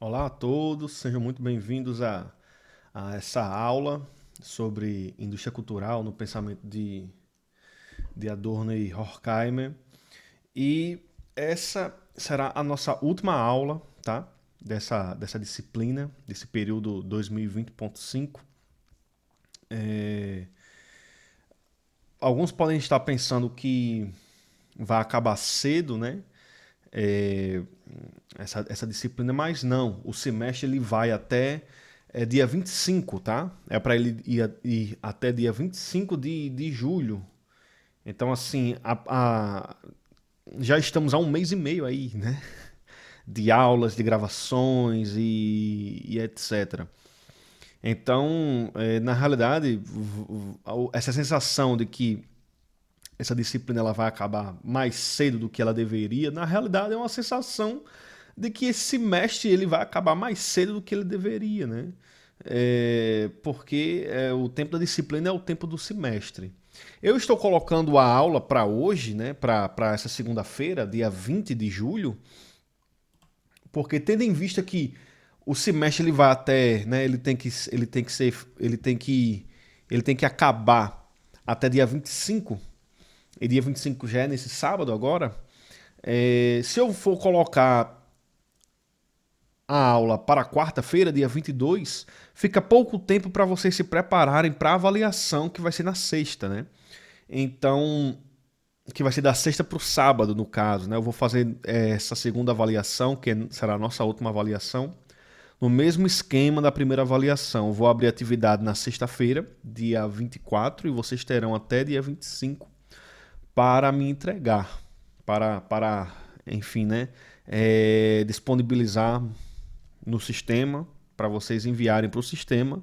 Olá a todos, sejam muito bem-vindos a essa aula sobre indústria cultural no pensamento de Adorno e Horkheimer. E essa será a nossa última aula, tá? Dessa disciplina, desse período 2020.5. Alguns podem estar pensando que vai acabar cedo, né? é, essa disciplina, mas não. O semestre ele vai até dia 25, tá? É para ele ir até dia 25 de julho. Então, assim, já estamos há um mês e meio aí, né? De aulas, de gravações e etc. Então, na realidade, essa sensação de que essa disciplina ela vai acabar mais cedo do que ela deveria, na realidade é uma sensação de que esse semestre ele vai acabar mais cedo do que ele deveria, né? Porque o tempo da disciplina é o tempo do semestre. Eu estou colocando a aula para hoje, né, para essa segunda-feira, dia 20 de julho, porque tendo em vista que o semestre ele vai até, né, ele tem que acabar até dia 25, e dia 25 já é nesse sábado agora. Se eu for colocar a aula para quarta-feira, dia 22, fica pouco tempo para vocês se prepararem para a avaliação que vai ser na sexta, né? Então, que vai ser da sexta para o sábado, no caso, né? Eu vou fazer essa segunda avaliação, que será a nossa última avaliação, no mesmo esquema da primeira avaliação. Eu vou abrir atividade na sexta-feira, dia 24, e vocês terão até dia 25 para me entregar, para enfim, né? Disponibilizar no sistema, para vocês enviarem para o sistema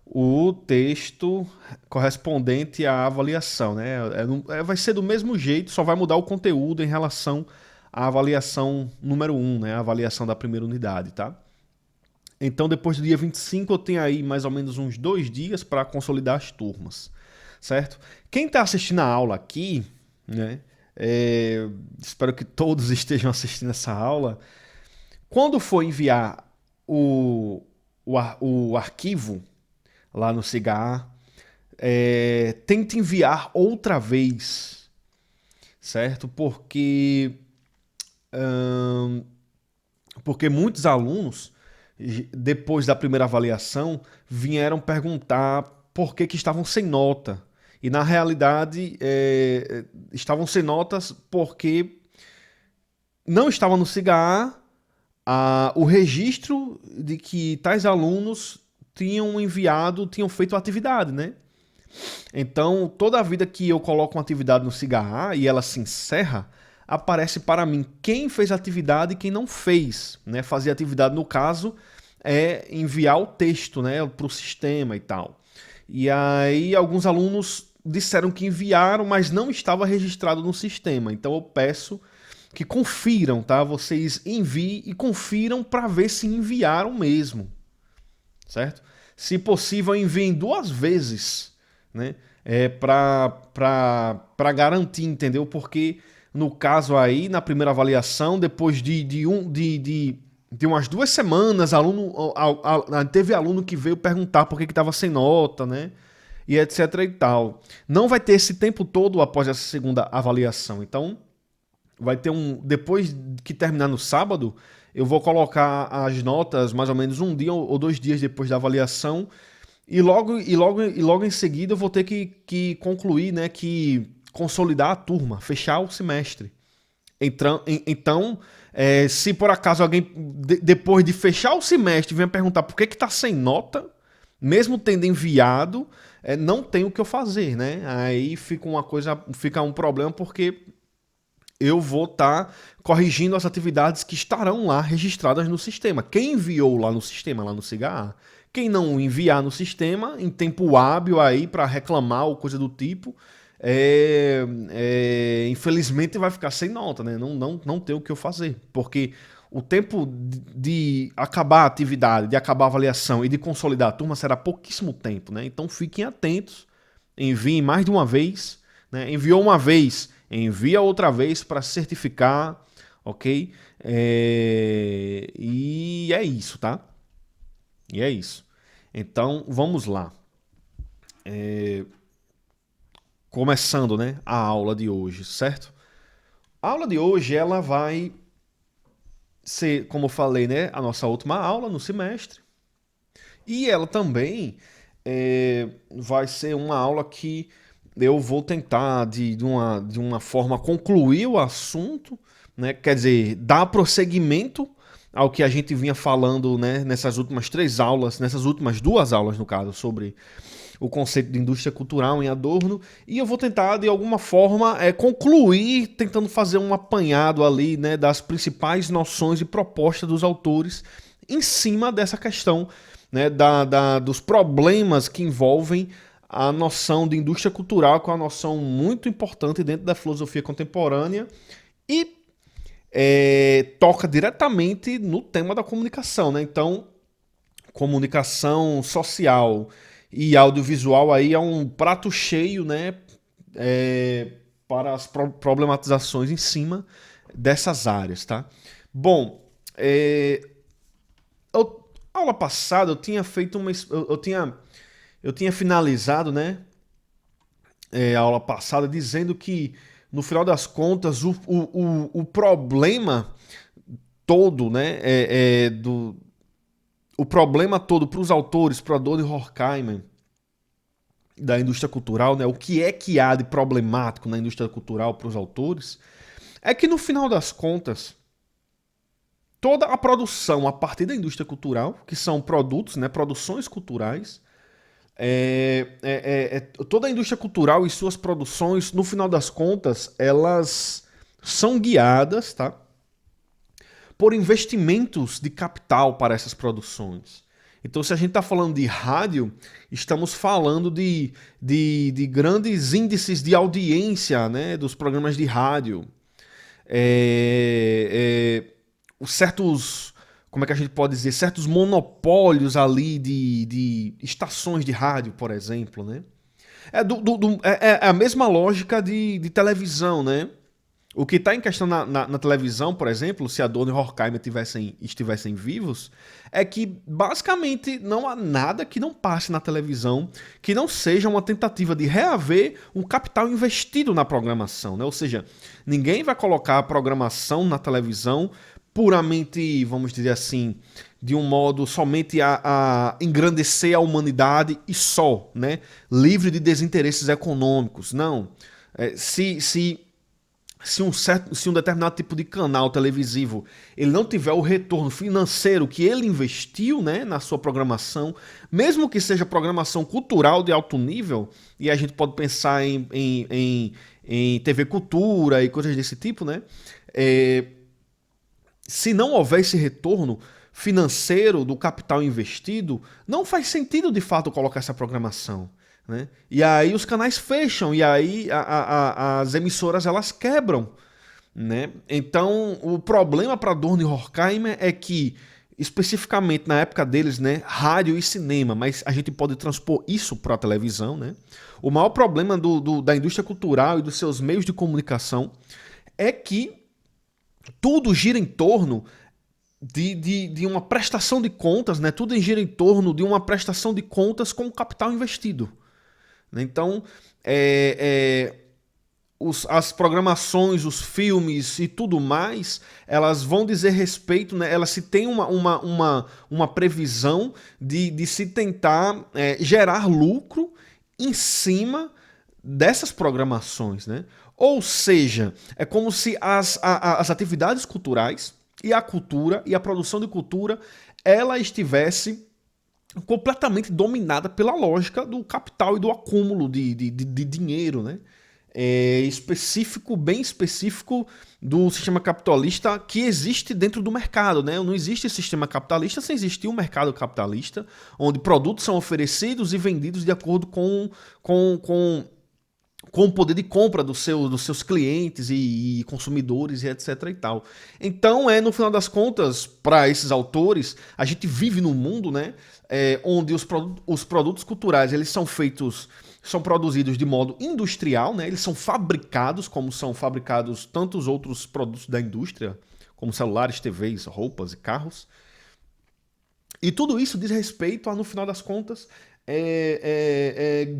o texto correspondente à avaliação, né? Vai ser do mesmo jeito, só vai mudar o conteúdo em relação à avaliação número 1, né? A avaliação da primeira unidade, tá? Então, depois do dia 25, eu tenho aí mais ou menos uns 2 dias para consolidar as turmas, certo? Quem está assistindo a aula aqui, né? Espero que todos estejam assistindo essa aula. Quando for enviar o arquivo lá no CIGA, tente enviar outra vez, certo? Porque muitos alunos, depois da primeira avaliação, vieram perguntar por que estavam sem nota. E na realidade, estavam sem notas porque não estava no CIGA o registro de que tais alunos tinham feito a atividade, né? Então, toda a vida que eu coloco uma atividade no CIGA e ela se encerra, aparece para mim quem fez a atividade e quem não fez, né? Fazer atividade, no caso, é enviar o texto, né, para o sistema e tal. E aí, alguns alunos disseram que enviaram, mas não estava registrado no sistema. Então, eu peço que confiram, tá? Vocês enviem e confiram para ver se enviaram mesmo, certo? Se possível, enviem 2 vezes, né? Para garantir, entendeu? Porque no caso aí, na primeira avaliação, depois de umas 2 semanas, teve aluno que veio perguntar por que estava sem nota, né? E etc e tal. Não vai ter esse tempo todo após essa segunda avaliação. Então, vai ter depois que terminar no sábado, eu vou colocar as notas mais ou menos um dia ou 2 dias depois da avaliação. E logo em seguida eu vou ter que concluir, né? Que consolidar a turma, fechar o semestre. Então, se por acaso alguém, depois de fechar o semestre, venha perguntar por que está sem nota, mesmo tendo enviado, não tem o que eu fazer, né? Aí fica um problema, porque eu vou estar corrigindo as atividades que estarão lá registradas no sistema. Quem enviou lá no sistema, lá no CIGA, quem não enviar no sistema, em tempo hábil aí para reclamar ou coisa do tipo, infelizmente vai ficar sem nota, né? Não tem o que eu fazer, porque o tempo de acabar a atividade, de acabar a avaliação e de consolidar a turma será pouquíssimo tempo, né? Então fiquem atentos, enviem mais de uma vez, né? Enviou uma vez, envia outra vez para certificar, ok? E é isso, tá? E é isso. Então, vamos lá. Começando, né, a aula de hoje, certo? A aula de hoje, ela vai ser, como eu falei, né, a nossa última aula no semestre. E ela também vai ser uma aula que eu vou tentar, de uma forma, concluir o assunto, né? Quer dizer, dar prosseguimento ao que a gente vinha falando, né, nessas últimas 3 aulas, nessas últimas 2 aulas, no caso, sobre o conceito de indústria cultural em Adorno, e eu vou tentar, de alguma forma, concluir, tentando fazer um apanhado ali, né, das principais noções e propostas dos autores em cima dessa questão, né, dos problemas que envolvem a noção de indústria cultural, que é uma noção muito importante dentro da filosofia contemporânea e toca diretamente no tema da comunicação, né? Então, comunicação social e audiovisual aí é um prato cheio, né, para as problematizações em cima dessas áreas, tá? Bom, aula passada eu tinha feito eu tinha finalizado, né, a aula passada dizendo que no final das contas o problema todo, né, o problema todo para os autores, para Adorno e Horkheimer, da indústria cultural, né, o que há de problemático na indústria cultural para os autores, é que no final das contas, toda a produção a partir da indústria cultural, que são produtos, né, produções culturais, toda a indústria cultural e suas produções, no final das contas, elas são guiadas, tá, por investimentos de capital para essas produções. Então, se a gente está falando de rádio, estamos falando de grandes índices de audiência, né, dos programas de rádio. Certos, como é que a gente pode dizer, certos monopólios ali de estações de rádio, por exemplo, né? É a mesma lógica de televisão, né? O que está em questão na televisão, por exemplo, se Adorno e Horkheimer estivessem vivos, é que basicamente não há nada que não passe na televisão que não seja uma tentativa de reaver um capital investido na programação, né? Ou seja, ninguém vai colocar a programação na televisão puramente, vamos dizer assim, de um modo somente a engrandecer a humanidade e só, né? Livre de desinteresses econômicos. Não. Se um determinado tipo de canal televisivo ele não tiver o retorno financeiro que ele investiu, né, na sua programação, mesmo que seja programação cultural de alto nível, e a gente pode pensar em TV Cultura e coisas desse tipo, né? Se não houver esse retorno financeiro do capital investido, não faz sentido de fato colocar essa programação. Né? E aí os canais fecham, e aí as emissoras elas quebram. Né? Então o problema para Adorno e Horkheimer é que, especificamente na época deles, né, rádio e cinema, mas a gente pode transpor isso para a televisão. Né? O maior problema da indústria cultural e dos seus meios de comunicação é que tudo gira em torno de uma prestação de contas, né? Tudo gira em torno de uma prestação de contas com o capital investido. Então, as programações, os filmes e tudo mais, elas vão dizer respeito, né? Elas se tem uma previsão de se tentar gerar lucro em cima dessas programações, né? Ou seja, é como se as atividades culturais e a cultura e a produção de cultura ela estivesse completamente dominada pela lógica do capital e do acúmulo de dinheiro, né? Bem específico do sistema capitalista que existe dentro do mercado, né? Não existe sistema capitalista sem existir um mercado capitalista, onde produtos são oferecidos e vendidos de acordo com o poder de compra dos seus clientes e consumidores e etc e tal. Então, no final das contas, para esses autores, a gente vive num mundo, né, onde os produtos culturais eles são produzidos de modo industrial, né, eles são fabricados como são fabricados tantos outros produtos da indústria, como celulares, TVs, roupas e carros. E tudo isso diz respeito a, no final das contas,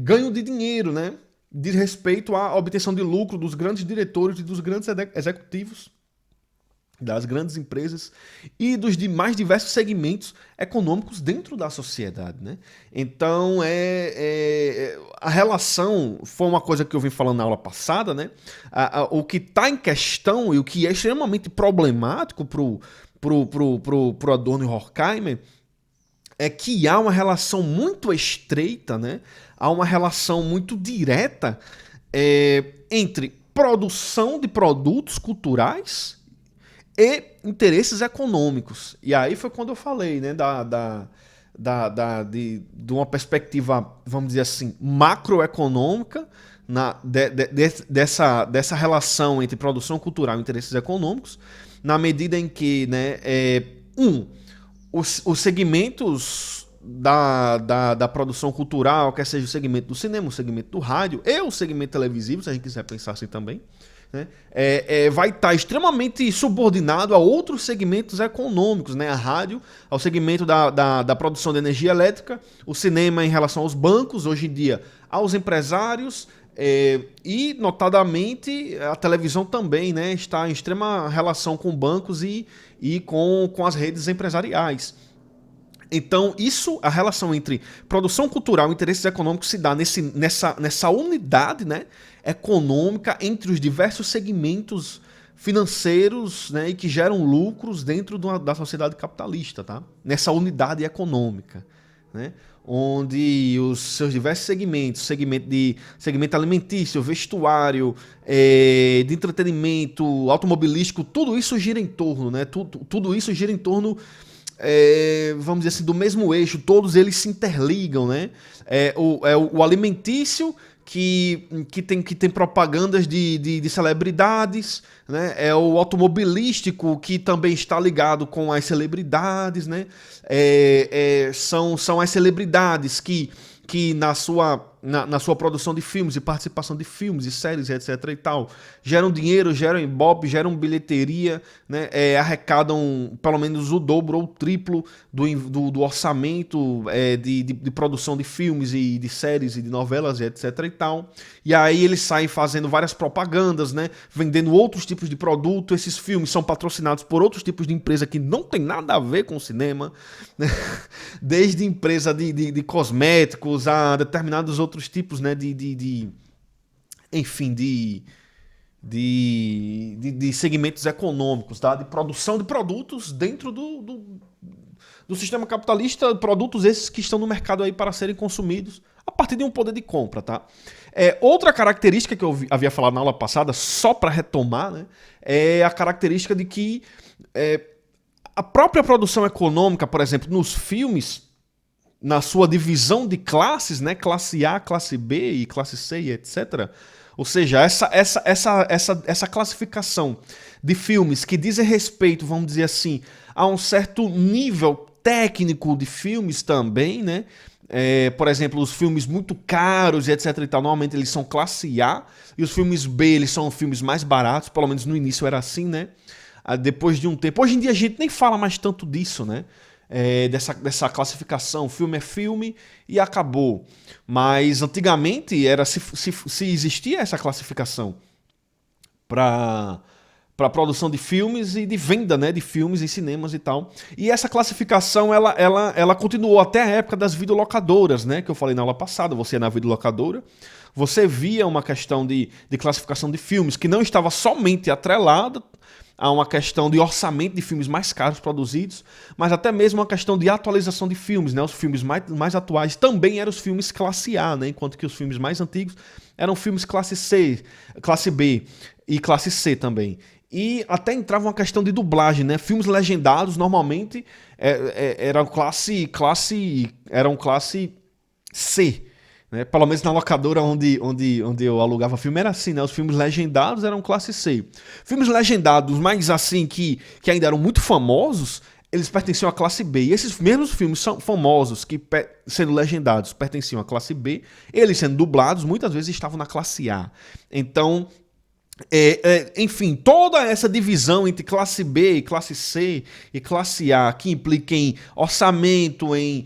ganho de dinheiro, né? Diz respeito à obtenção de lucro dos grandes diretores e dos grandes executivos das grandes empresas e dos mais diversos segmentos econômicos dentro da sociedade, né? Então, a relação foi uma coisa que eu vim falando na aula passada, né? O que está em questão e o que é extremamente problemático pro Adorno e Horkheimer é que há uma relação muito estreita, né? Há uma relação muito direta entre produção de produtos culturais e interesses econômicos. E aí foi quando eu falei, né, de uma perspectiva, vamos dizer assim, macroeconômica, dessa relação entre produção cultural e interesses econômicos, na medida em que, né, os segmentos da produção cultural, quer seja o segmento do cinema, o segmento do rádio e o segmento televisivo, se a gente quiser pensar assim também, né, vai estar extremamente subordinado a outros segmentos econômicos, né? A rádio ao segmento da produção de energia elétrica, o cinema em relação aos bancos, hoje em dia aos empresários, e notadamente a televisão também, né, está em extrema relação com bancos e com as redes empresariais. Então, a relação entre produção cultural e interesses econômicos se dá nessa unidade, né, econômica entre os diversos segmentos financeiros, né, e que geram lucros dentro da sociedade capitalista, tá? Nessa unidade econômica, né, onde os seus diversos segmento alimentício, vestuário, de entretenimento, automobilístico, tudo isso gira em torno, né? Tudo isso gira em torno, vamos dizer assim, do mesmo eixo, todos eles se interligam, né? O alimentício, que tem propagandas de celebridades, né? É o automobilístico, que também está ligado com as celebridades, né? São as celebridades que na sua produção de filmes e participação de filmes e séries, etc. e tal, geram dinheiro, geram ibope, geram bilheteria, né? Arrecadam pelo menos o dobro ou o triplo do orçamento de produção de filmes e de séries e de novelas, etc. e tal. E aí eles saem fazendo várias propagandas, né? Vendendo outros tipos de produto. Esses filmes são patrocinados por outros tipos de empresa que não tem nada a ver com o cinema, né? Desde empresa de cosméticos a determinados outros tipos, né, enfim, de segmentos econômicos, tá? De produção de produtos dentro do sistema capitalista, produtos esses que estão no mercado aí para serem consumidos a partir de um poder de compra, tá? Outra característica que eu havia falado na aula passada, só para retomar, né, é a característica de que a própria produção econômica, por exemplo, nos filmes, na sua divisão de classes, né, classe A, classe B e classe C, e etc. Ou seja, essa classificação de filmes que dizem respeito, vamos dizer assim, a um certo nível técnico de filmes também, né? Por exemplo, os filmes muito caros e etc e tal, normalmente eles são classe A, e os filmes B, eles são filmes mais baratos, pelo menos no início era assim, né? Depois de um tempo. Hoje em dia a gente nem fala mais tanto disso, né? Dessa classificação, filme é filme e acabou. Mas antigamente era se existia essa classificação para produção de filmes e de venda, né, de filmes em cinemas e tal. E essa classificação ela continuou até a época das videolocadoras, né, que eu falei na aula passada. Você ia na videolocadora, você via uma questão de classificação de filmes que não estava somente atrelada a uma questão de orçamento de filmes mais caros produzidos, mas até mesmo uma questão de atualização de filmes, né? Os filmes mais atuais também eram os filmes classe A, né? Enquanto que os filmes mais antigos eram filmes classe C, classe B e classe C também. E até entrava uma questão de dublagem, né? Filmes legendados normalmente eram classe C. Né? Pelo menos na locadora onde eu alugava filme era assim, né? Os filmes legendados eram classe C. Filmes legendados, mas assim, que ainda eram muito famosos, eles pertenciam à classe B. E esses mesmos filmes são famosos, que sendo legendados pertenciam à classe B, eles sendo dublados, muitas vezes estavam na classe A. Então, Enfim, toda essa divisão entre classe B, classe C e classe A, que implica em orçamento, em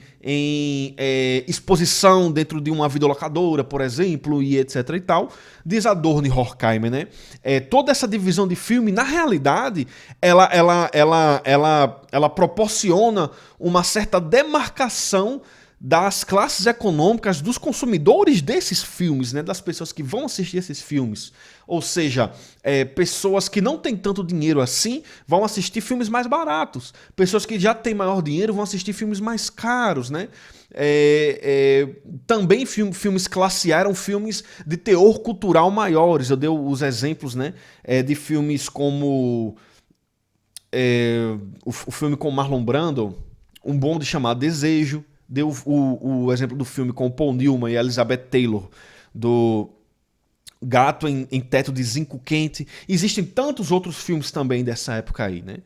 exposição dentro de uma videolocadora, por exemplo, e etc e tal, diz Adorno e Horkheimer, né? Toda essa divisão de filme, na realidade, ela proporciona uma certa demarcação das classes econômicas dos consumidores desses filmes, né, das pessoas que vão assistir esses filmes. Ou seja, pessoas que não têm tanto dinheiro assim vão assistir filmes mais baratos. Pessoas que já têm maior dinheiro vão assistir filmes mais caros, né? Também filmes classe A eram filmes de teor cultural maiores. Eu dei os exemplos, né, de filmes como o filme com Marlon Brando, Um Bonde Chamado Desejo. Deu o exemplo do filme com Paul Newman e Elizabeth Taylor, do Gato em Teto de Zinco Quente. Existem tantos outros filmes também dessa época aí, né?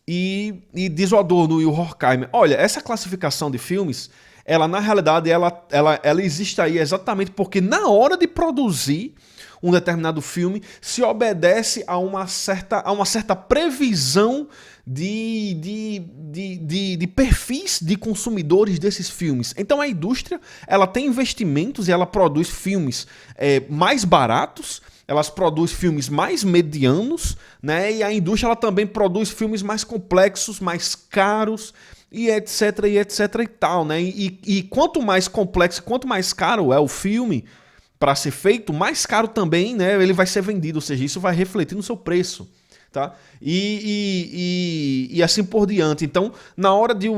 E diz o Adorno e o Horkheimer, olha, essa classificação de filmes, ela na realidade, ela existe aí exatamente porque na hora de produzir um determinado filme, se obedece a uma certa previsão de perfis de consumidores desses filmes. Então a indústria, ela tem investimentos e ela produz filmes mais baratos, elas produzem filmes mais medianos, né? E a indústria ela também produz filmes mais complexos, mais caros, e etc, e etc e tal, né? E quanto mais complexo, quanto mais caro é o filme para ser feito, mais caro também, né, ele vai ser vendido, ou seja, isso vai refletir no seu preço, tá? E assim por diante. Então, na hora de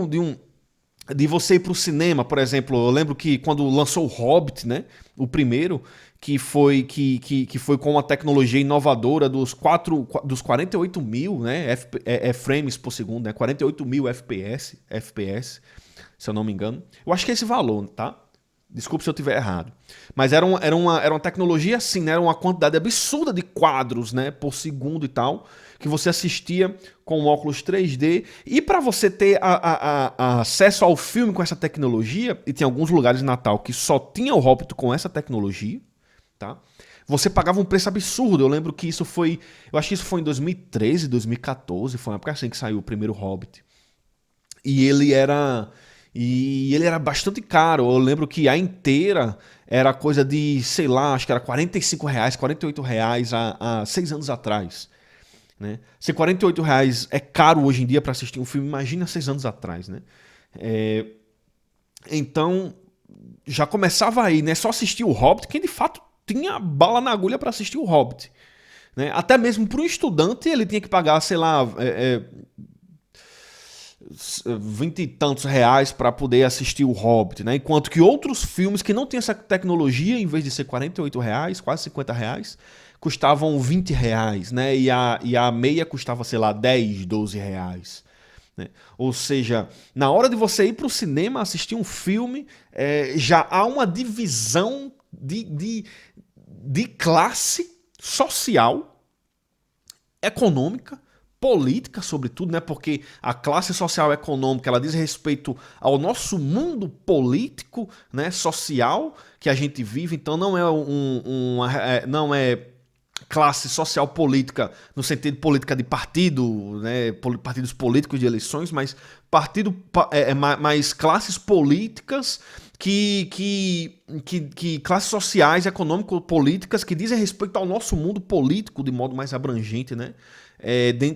você ir para o cinema, por exemplo, eu lembro que quando lançou o Hobbit, né, o primeiro, que foi com uma tecnologia inovadora dos 48 mil, né, frames por segundo, né, 48 mil FPS, se eu não me engano. Eu acho que é esse valor, tá? Desculpe se eu estiver errado. Mas era uma tecnologia assim, né? Era uma quantidade absurda de quadros, né, por segundo e tal, que você assistia com um óculos 3D. E para você ter acesso ao filme com essa tecnologia, e tem alguns lugares de Natal que só tinha o Hobbit com essa tecnologia, tá? Você pagava um preço absurdo. Eu lembro que isso foi... Eu acho que isso foi em 2013, 2014. Foi uma época assim que saiu o primeiro Hobbit. E ele era bastante caro. Eu lembro que a inteira era coisa de, sei lá, acho que era R$ 45, R$ 48 há 6 anos atrás. Né? Se R$ 48 é caro hoje em dia para assistir um filme, imagina 6 anos atrás. Né? Então, já começava aí, né? Só assistir o Hobbit, quem de fato tinha bala na agulha para assistir o Hobbit. Né? Até mesmo para um estudante, ele tinha que pagar, sei lá... 20 e tantos reais para poder assistir o Hobbit, né? Enquanto que outros filmes que não tinham essa tecnologia, em vez de ser R$ 48, quase R$ 50, custavam R$ 20, né? E a meia custava, sei lá, 10, 12 reais. Né? Ou seja, na hora de você ir para o cinema assistir um filme, já há uma divisão de classe social, econômica, política, sobretudo, né? Porque a classe social econômica ela diz respeito ao nosso mundo político, né? Social que a gente vive. Então não é não é classe social política no sentido política de partido, né? Partidos políticos de eleições, mas mais classes políticas classes sociais, econômico-políticas que dizem respeito ao nosso mundo político de modo mais abrangente, né?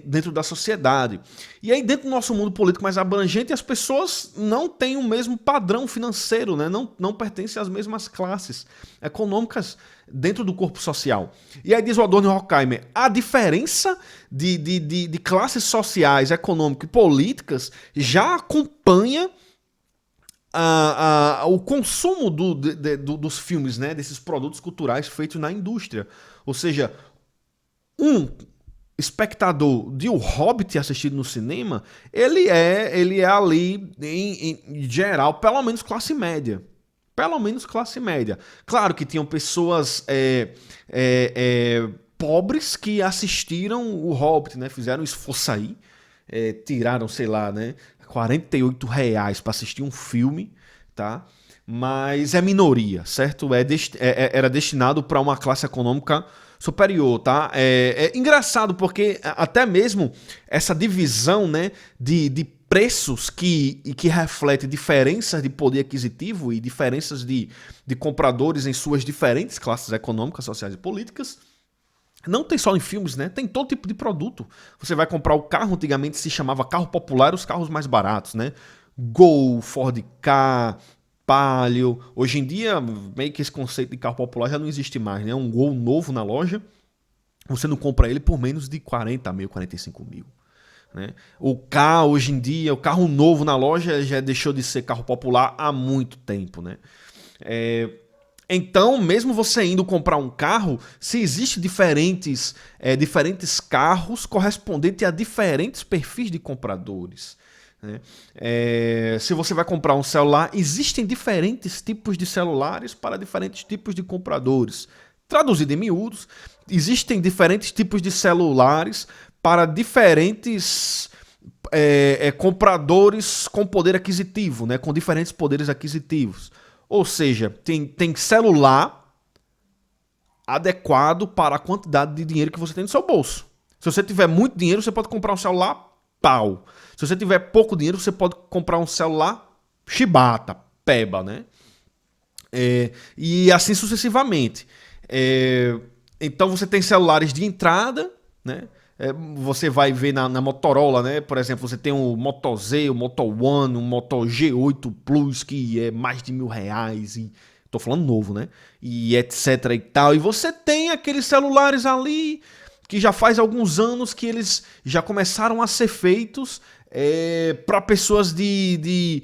Dentro da sociedade. E aí, dentro do nosso mundo político mais abrangente, as pessoas não têm o mesmo padrão financeiro, né? Não pertencem às mesmas classes econômicas dentro do corpo social. E aí diz o Adorno e Horkheimer, a diferença de classes sociais, econômicas e políticas já acompanha o consumo dos filmes, né? Desses produtos culturais feitos na indústria. Ou seja, espectador de O Hobbit assistido no cinema, ele é ali, em geral, pelo menos classe média. Pelo menos classe média. Claro que tinham pessoas pobres que assistiram O Hobbit, né? Fizeram um esforço aí, tiraram, sei lá, né? R$ 48 para assistir um filme, tá? mas é minoria, certo? Era destinado para uma classe econômica superior, tá? É engraçado porque até mesmo essa divisão, né, de preços que reflete diferenças de poder aquisitivo e diferenças de compradores em suas diferentes classes econômicas, sociais e políticas, não tem só em filmes, né? Tem todo tipo de produto. Você vai comprar o carro, antigamente se chamava carro popular, os carros mais baratos, né? Gol, Ford Ka, Palio. Hoje em dia, meio que esse conceito de carro popular já não existe mais, né? Um Gol novo na loja, você não compra ele por menos de 40 mil, 45 mil. Né? O carro, hoje em dia, o carro novo na loja já deixou de ser carro popular há muito tempo, né? Então, mesmo você indo comprar um carro, se existem diferentes carros correspondentes a diferentes perfis de compradores. Né? Se você vai comprar um celular, existem diferentes tipos de celulares para diferentes tipos de compradores. Traduzido em miúdos, existem diferentes tipos de celulares para diferentes compradores com poder aquisitivo, né? Com diferentes poderes aquisitivos. Ou seja, tem celular adequado para a quantidade de dinheiro que você tem no seu bolso. Se você tiver muito dinheiro, você pode comprar um celular pau. Se você tiver pouco dinheiro, você pode comprar um celular chibata, peba, né? E assim sucessivamente. Então você tem celulares de entrada, né? Você vai ver na Motorola, né? Por exemplo, você tem o Moto Z, o Moto One, o Moto G8 Plus, que é mais de R$ 1.000, e tô falando novo, né? E etc e tal. E você tem aqueles celulares ali que já faz alguns anos que eles já começaram a ser feitos para pessoas de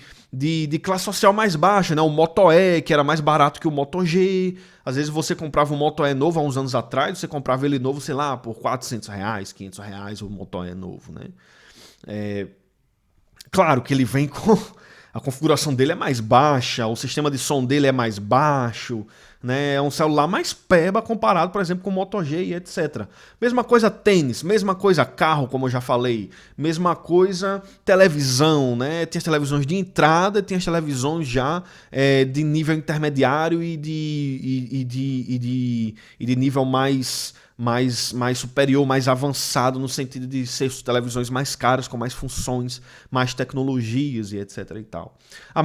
classe social mais baixa, né? O Moto E, que era mais barato que o Moto G. Às vezes você comprava um Moto E novo há uns anos atrás, você comprava ele novo, sei lá, por R$ 400, R$ 500, o Moto E novo, né? Claro que ele vem com... A configuração dele é mais baixa, o sistema de som dele é mais baixo, né? É um celular mais peba comparado, por exemplo, com o Moto G e etc. Mesma coisa tênis, mesma coisa carro, como eu já falei, mesma coisa televisão, né? Tem as televisões de entrada, tem as televisões já de nível intermediário e de nível mais superior, mais avançado, no sentido de ser televisões mais caras, com mais funções, mais tecnologias e etc e tal.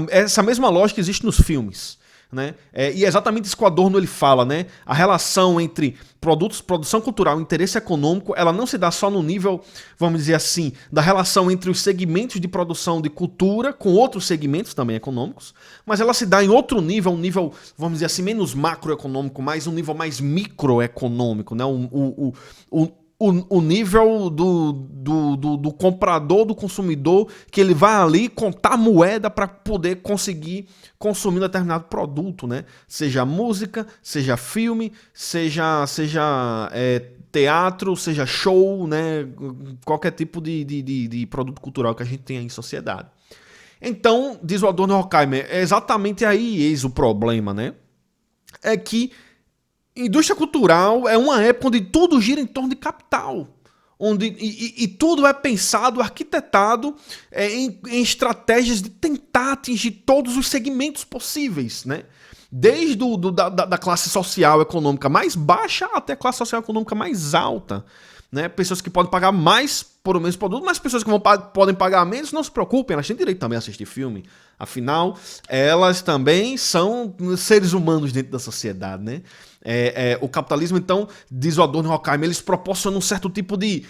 Essa mesma lógica existe nos filmes. Né? E é exatamente isso que o Adorno ele fala, né? A relação entre produção cultural e interesse econômico, ela não se dá só no nível, vamos dizer assim, da relação entre os segmentos de produção de cultura com outros segmentos também econômicos, mas ela se dá em outro nível, um nível, vamos dizer assim, menos macroeconômico, mais um nível mais microeconômico, né? O nível do comprador, do consumidor, que ele vai ali contar moeda para poder conseguir consumir um determinado produto, né? Seja música, seja filme, seja teatro, seja show, né? Qualquer tipo de produto cultural que a gente tenha em sociedade. Então, diz o Adorno Horkheimer, é exatamente aí eis o problema, né? É que indústria cultural é uma época onde tudo gira em torno de capital. E tudo é pensado, arquitetado em estratégias de tentar atingir todos os segmentos possíveis, né? Desde da classe social econômica mais baixa até a classe social econômica mais alta. Né? Pessoas que podem pagar mais por o mesmo produto, mas pessoas que podem pagar menos, não se preocupem, elas têm direito também a assistir filme. Afinal, elas também são seres humanos dentro da sociedade, né? O capitalismo, então, diz o Adorno Horkheimer, eles proporcionam um certo tipo de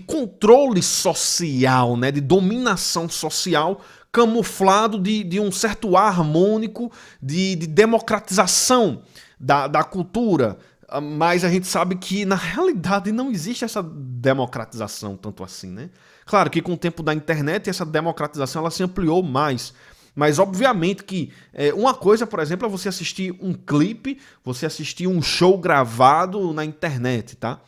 controle social, né? De dominação social, camuflado de um certo ar harmônico de democratização da cultura. Mas a gente sabe que, na realidade, não existe essa democratização tanto assim, né? Claro que com o tempo da internet, essa democratização ela se ampliou mais. Mas, obviamente, que uma coisa, por exemplo, é você assistir um clipe, você assistir um show gravado na internet, tá?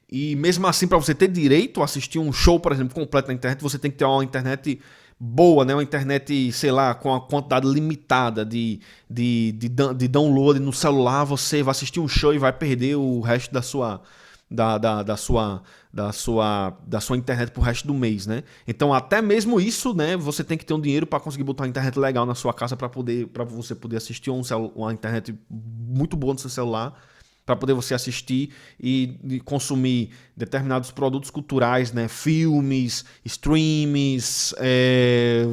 E mesmo assim, para você ter direito a assistir um show, por exemplo, completo na internet, você tem que ter uma internet boa, né? Uma internet, sei lá, com a quantidade limitada de download no celular. Você vai assistir um show e vai perder o resto da sua da sua internet pro resto do mês, né? Então, até mesmo isso, né? Você tem que ter um dinheiro para conseguir botar uma internet legal na sua casa para você poder assistir uma internet muito boa no seu celular, para poder você assistir e consumir determinados produtos culturais, né? Filmes, streams,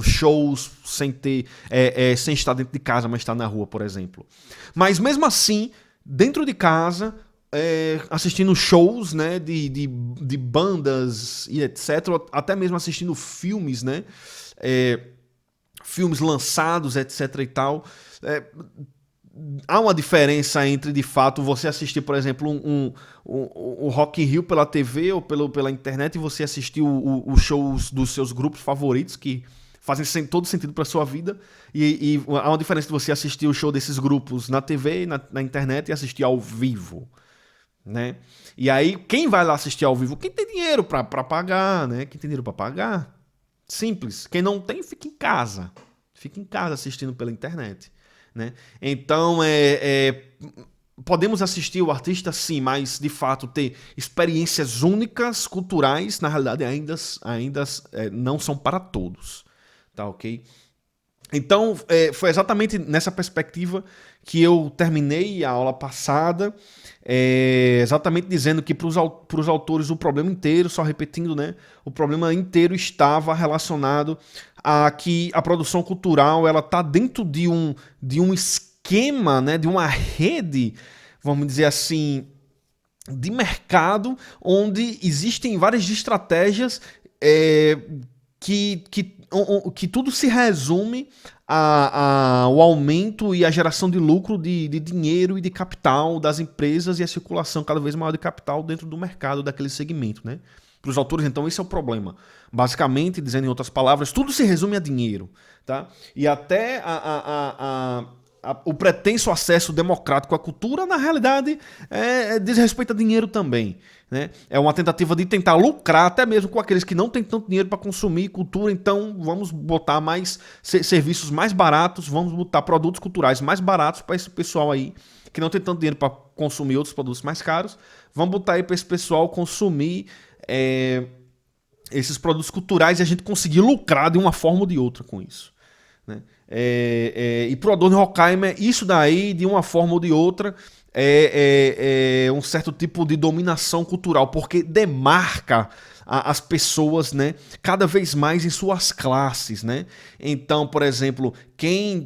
shows sem estar dentro de casa, mas estar na rua, por exemplo. Mas mesmo assim, dentro de casa, assistindo shows, né, de bandas e etc, até mesmo assistindo filmes, né, filmes lançados, etc e tal, há uma diferença entre, de fato, você assistir, por exemplo, o Rock in Rio pela TV ou pela internet e você assistir os shows dos seus grupos favoritos, que fazem todo sentido para sua vida, e há uma diferença de você assistir o show desses grupos na TV, na internet, e assistir ao vivo, né? E aí, quem vai lá assistir ao vivo? Quem tem dinheiro para pagar, né? Quem tem dinheiro para pagar? Simples. Quem não tem, fica em casa. Fica em casa assistindo pela internet, né? Então, podemos assistir o artista, sim, mas, de fato, ter experiências únicas, culturais, na realidade, ainda não são para todos. Tá, ok? Então, foi exatamente nessa perspectiva que eu terminei a aula passada, exatamente dizendo que para os autores o problema inteiro, só repetindo, né, o problema inteiro estava relacionado a que a produção cultural ela está dentro de um esquema, né, de uma rede, vamos dizer assim, de mercado, onde existem várias estratégias que tudo se resume ao aumento e à geração de lucro de dinheiro e de capital das empresas e a circulação cada vez maior de capital dentro do mercado daquele segmento, né? Para os autores, então, esse é o problema. Basicamente, dizendo em outras palavras, tudo se resume a dinheiro, tá? E até o pretenso acesso democrático à cultura, na realidade, diz respeito a dinheiro também, né? É uma tentativa de tentar lucrar até mesmo com aqueles que não têm tanto dinheiro para consumir cultura, então vamos botar mais serviços mais baratos, vamos botar produtos culturais mais baratos para esse pessoal aí que não tem tanto dinheiro para consumir outros produtos mais caros, vamos botar aí para esse pessoal consumir esses produtos culturais e a gente conseguir lucrar de uma forma ou de outra com isso, né? E pro Adorno Horkheimer, isso daí, de uma forma ou de outra, um certo tipo de dominação cultural, porque demarca as pessoas, né, cada vez mais em suas classes, né? Então, por exemplo, quem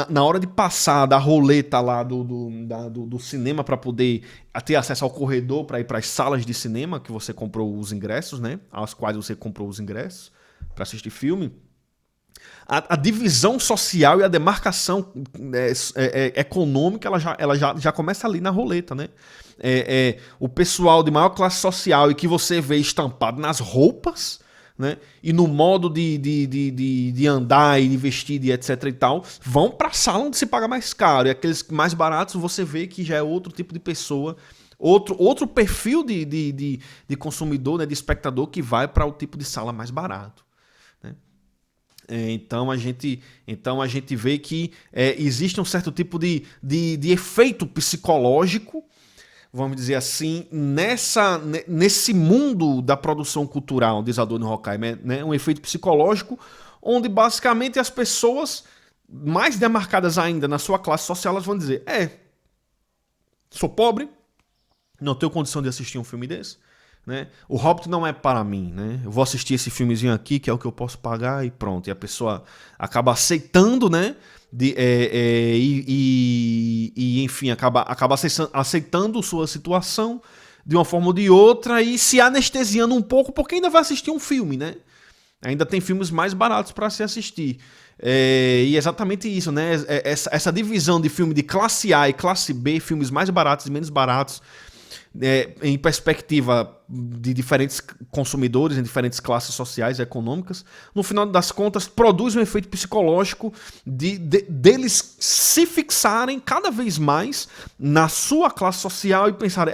na hora de passar da roleta lá do cinema para poder ter acesso ao corredor para ir para as salas de cinema que você comprou os ingressos, né, às quais você comprou os ingressos para assistir filme, a divisão social e a demarcação econômica ela já começa ali na roleta, né? O pessoal de maior classe social e que você vê estampado nas roupas, né? E no modo de andar e de vestir e etc e tal, vão para a sala onde se paga mais caro. E aqueles mais baratos você vê que já é outro tipo de pessoa, outro perfil de consumidor, né? De espectador que vai para o tipo de sala mais barato. Então a gente vê que existe um certo tipo de efeito psicológico, vamos dizer assim, nesse mundo da produção cultural, diz Adorno Horkheimer, né? Um efeito psicológico onde basicamente as pessoas mais demarcadas ainda na sua classe social, elas vão dizer, sou pobre, não tenho condição de assistir um filme desse, né? O Hobbit não é para mim, né? Eu vou assistir esse filmezinho aqui, que é o que eu posso pagar, e pronto. E a pessoa acaba aceitando, né? Enfim, acaba aceitando sua situação de uma forma ou de outra e se anestesiando um pouco, porque ainda vai assistir um filme, né? Ainda tem filmes mais baratos para se assistir. E é exatamente isso, né? Essa divisão de filme de classe A e classe B, filmes mais baratos e menos baratos, em perspectiva de diferentes consumidores, em diferentes classes sociais e econômicas, no final das contas, produz um efeito psicológico deles se fixarem cada vez mais na sua classe social e pensarem,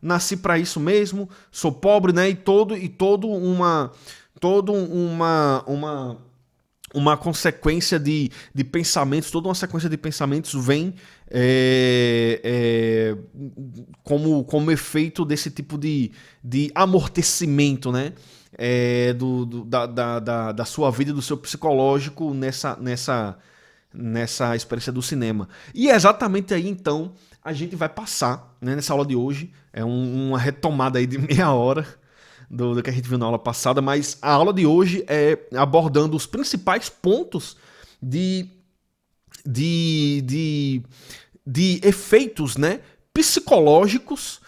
nasci para isso mesmo, sou pobre, né? E todo uma consequência de pensamentos, toda uma sequência de pensamentos vem como efeito desse tipo de amortecimento, né? Da sua vida e do seu psicológico nessa experiência do cinema. E é exatamente aí, então, a gente vai passar, né, nessa aula de hoje. É uma retomada aí de meia hora do que a gente viu na aula passada, mas a aula de hoje é abordando os principais pontos de efeitos, né, psicológicos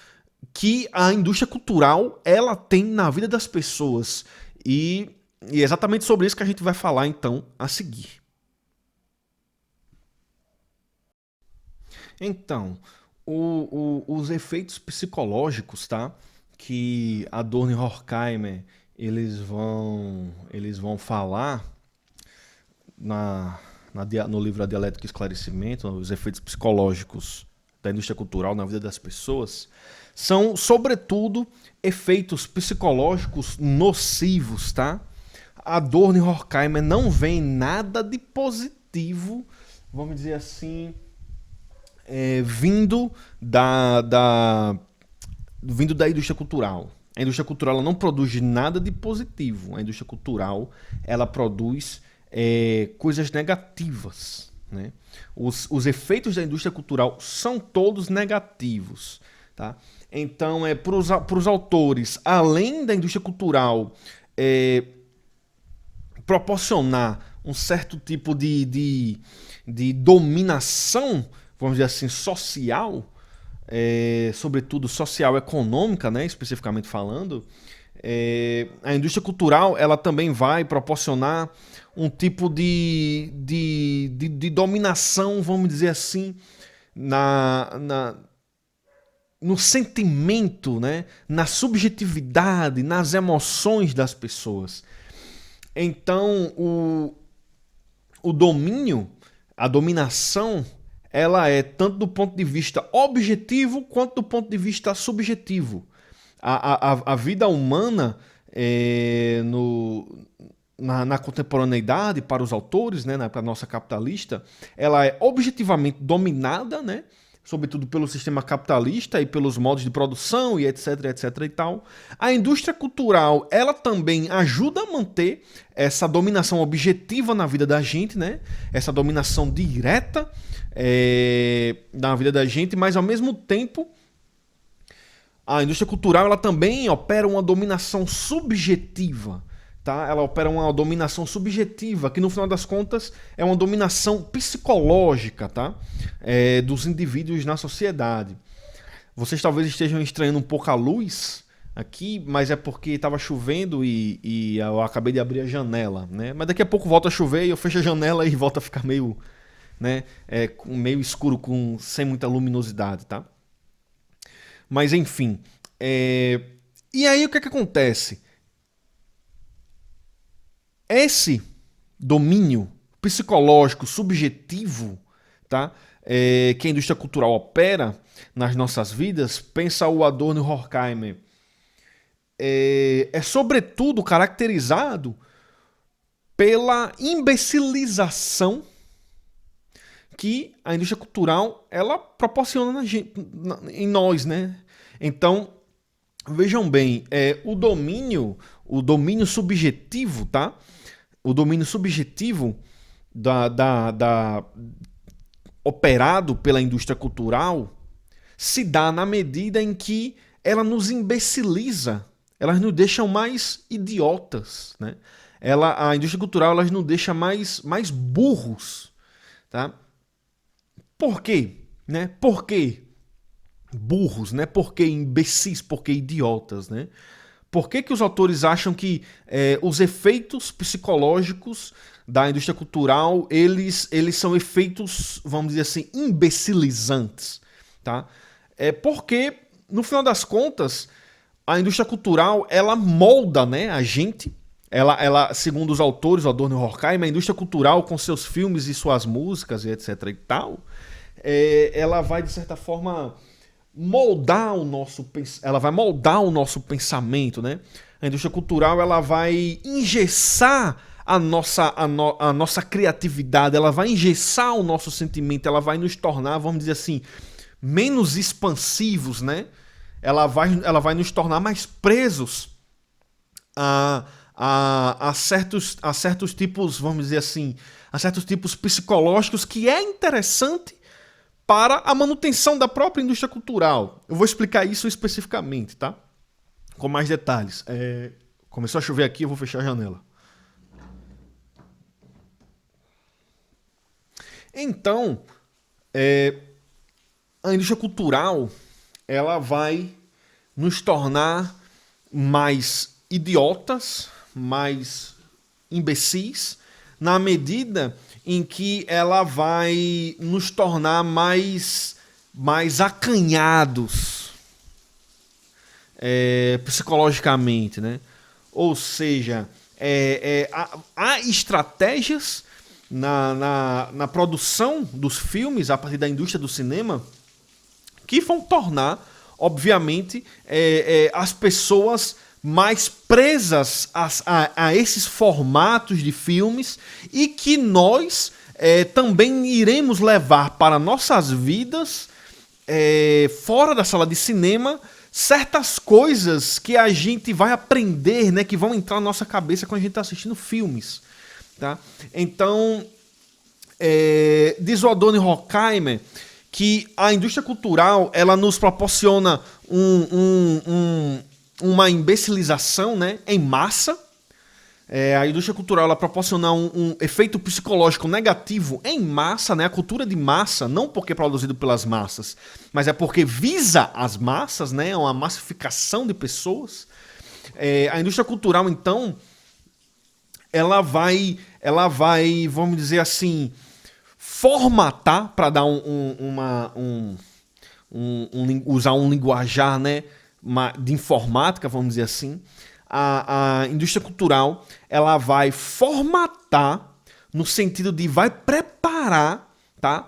que a indústria cultural ela tem na vida das pessoas. E é exatamente sobre isso que a gente vai falar, então, a seguir. Então, os efeitos psicológicos, tá? Que Adorno e Horkheimer eles vão falar no livro A Dialética e Esclarecimento, os efeitos psicológicos da indústria cultural na vida das pessoas, são, sobretudo, efeitos psicológicos nocivos, tá? Adorno e Horkheimer não veem nada de positivo, vamos dizer assim, vindo da indústria cultural. A indústria cultural ela não produz nada de positivo. A indústria cultural ela produz coisas negativas, né? Os efeitos da indústria cultural são todos negativos, tá? Então, para os autores, além da indústria cultural proporcionar um certo tipo de dominação, vamos dizer assim, social, sobretudo social econômica, né, especificamente falando, a indústria cultural ela também vai proporcionar um tipo de dominação, vamos dizer assim, no sentimento, né, na subjetividade, nas emoções das pessoas. Então, o domínio, a dominação, ela é tanto do ponto de vista objetivo quanto do ponto de vista subjetivo. A vida humana na contemporaneidade, para os autores, né, para a nossa capitalista, ela é objetivamente dominada, né, sobretudo pelo sistema capitalista e pelos modos de produção e etc, etc e tal. A indústria cultural, ela também ajuda a manter essa dominação objetiva na vida da gente, né, essa dominação direta na vida da gente, mas ao mesmo tempo a indústria cultural ela também opera uma dominação subjetiva, tá? Ela opera uma dominação subjetiva, que no final das contas é uma dominação psicológica, tá? Dos indivíduos na sociedade. Vocês talvez estejam estranhando um pouco a luz aqui, mas é porque estava chovendo e eu acabei de abrir a janela, né? Mas daqui a pouco volta a chover e eu fecho a janela e volta a ficar meio, né, meio escuro, sem muita luminosidade, tá? Mas enfim, e aí o que acontece? Esse domínio psicológico subjetivo, tá, que a indústria cultural opera nas nossas vidas, pensa o Adorno e Horkheimer, é sobretudo caracterizado pela imbecilização que a indústria cultural ela proporciona em nós, né? Então, vejam bem, o domínio subjetivo, tá? O domínio subjetivo operado pela indústria cultural se dá na medida em que ela nos imbeciliza, elas nos deixam mais idiotas, né? A indústria cultural ela nos deixa mais burros, tá? Por quê? Né? Por que burros? Né? Por que imbecis? Por que idiotas? Né? Por que os autores acham que os efeitos psicológicos da indústria cultural eles são efeitos, vamos dizer assim, imbecilizantes? Tá? Porque, no final das contas, a indústria cultural ela molda, né, a gente. Ela, segundo os autores, o Adorno e Horkheimer, a indústria cultural, com seus filmes e suas músicas e etc e tal, ela vai, de certa forma, moldar o nosso pensamento, né? A indústria cultural ela vai engessar a nossa criatividade, ela vai engessar o nosso sentimento, ela vai nos tornar, vamos dizer assim, menos expansivos, né? Ela vai nos tornar mais presos a certos tipos, vamos dizer assim, a certos tipos psicológicos que é interessante para a manutenção da própria indústria cultural. Eu vou explicar isso especificamente, tá? Com mais detalhes. Começou a chover aqui, eu vou fechar a janela. Então, a indústria cultural, ela vai nos tornar mais idiotas, mais imbecis, na medida em que ela vai nos tornar mais acanhados psicologicamente, né? Ou seja, há estratégias na produção dos filmes a partir da indústria do cinema que vão tornar, obviamente, as pessoas mais presas a esses formatos de filmes e que nós também iremos levar para nossas vidas, fora da sala de cinema, certas coisas que a gente vai aprender, né, que vão entrar na nossa cabeça quando a gente está assistindo filmes. Tá? Então, diz o Adoni Horkheimer que a indústria cultural ela nos proporciona uma imbecilização, né, em massa. A indústria cultural ela proporciona um efeito psicológico negativo em massa, né? A cultura de massa, não porque é produzido pelas massas, mas é porque visa as massas, né? Uma massificação de pessoas. A indústria cultural, então, ela vai, vamos dizer assim, formatar, para dar usar um linguajar, né, de informática, vamos dizer assim. A indústria cultural ela vai formatar no sentido de vai preparar, tá,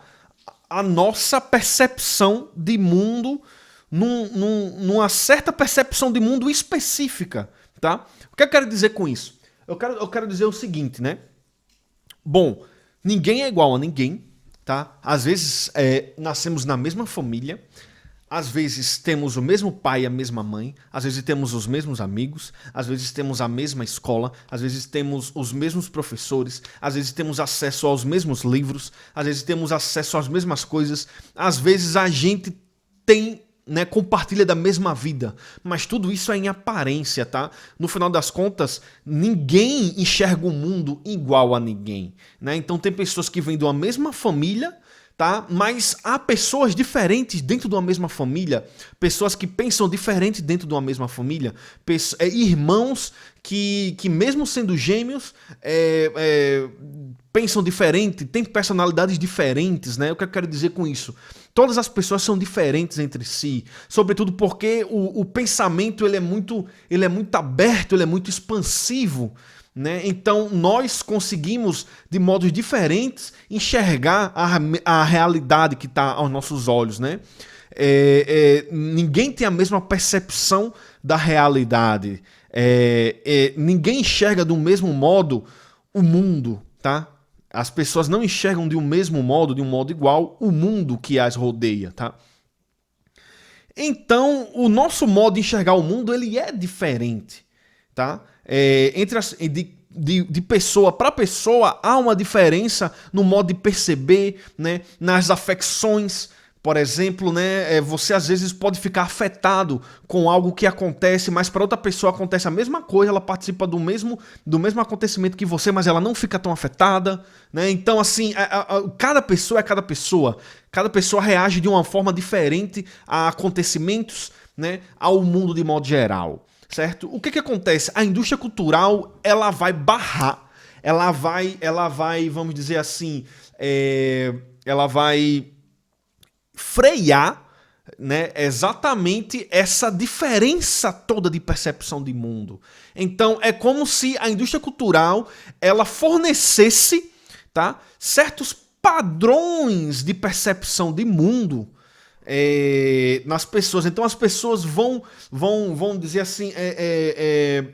a nossa percepção de mundo numa certa percepção de mundo específica, tá? O que eu quero dizer com isso? Eu quero dizer o seguinte, né? Bom, ninguém é igual a ninguém, tá? Às vezes nascemos na mesma família, às vezes temos o mesmo pai e a mesma mãe, às vezes temos os mesmos amigos, às vezes temos a mesma escola, às vezes temos os mesmos professores, às vezes temos acesso aos mesmos livros, às vezes temos acesso às mesmas coisas, às vezes a gente tem, né, compartilha da mesma vida, mas tudo isso é em aparência, tá? No final das contas, ninguém enxerga o mundo igual a ninguém, né? Então tem pessoas que vêm de uma mesma família, tá? Mas há pessoas diferentes dentro de uma mesma família, pessoas que pensam diferente dentro de uma mesma família, irmãos que mesmo sendo gêmeos, pensam diferente, têm personalidades diferentes, né? O que eu quero dizer com isso? Todas as pessoas são diferentes entre si, sobretudo porque o pensamento ele é muito aberto, ele é muito expansivo, né? Então nós conseguimos de modos diferentes enxergar a realidade que está aos nossos olhos, né? Ninguém tem a mesma percepção da realidade, ninguém enxerga do mesmo modo o mundo, tá? As pessoas não enxergam de um mesmo modo, de um modo igual, o mundo que as rodeia, tá? Então, o nosso modo de enxergar o mundo, ele é diferente, tá? De pessoa para pessoa, há uma diferença no modo de perceber, né? Nas afecções. Por exemplo, né, você às vezes pode ficar afetado com algo que acontece, mas para outra pessoa acontece a mesma coisa, ela participa do mesmo acontecimento que você, mas ela não fica tão afetada, né? Então, assim, cada pessoa é cada pessoa. Cada pessoa reage de uma forma diferente a acontecimentos, né, ao mundo de modo geral, certo? O que acontece? A indústria cultural, ela vai barrar, ela vai, vamos dizer assim, ela vai frear, né, exatamente essa diferença toda de percepção de mundo. Então é como se a indústria cultural ela fornecesse, tá, certos padrões de percepção de mundo nas pessoas. Então as pessoas vão dizer assim,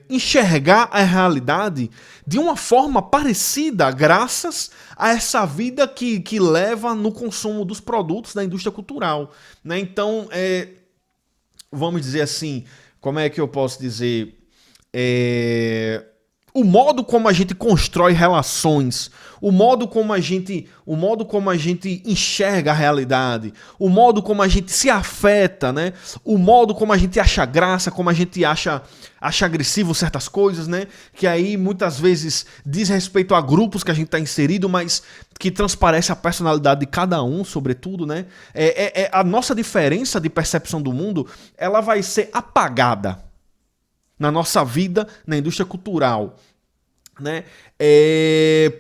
enxergar a realidade de uma forma parecida, graças a essa vida que leva no consumo dos produtos da indústria cultural, né? Então, vamos dizer assim, como é que eu posso dizer? O modo como a gente constrói relações, o modo como a gente enxerga a realidade, o modo como a gente se afeta, né? O modo como a gente acha graça, como a gente acha agressivo certas coisas, né? Que aí muitas vezes diz respeito a grupos que a gente está inserido, mas que transparece a personalidade de cada um, sobretudo, né? A nossa diferença de percepção do mundo, ela vai ser apagada na nossa vida, na indústria cultural, né?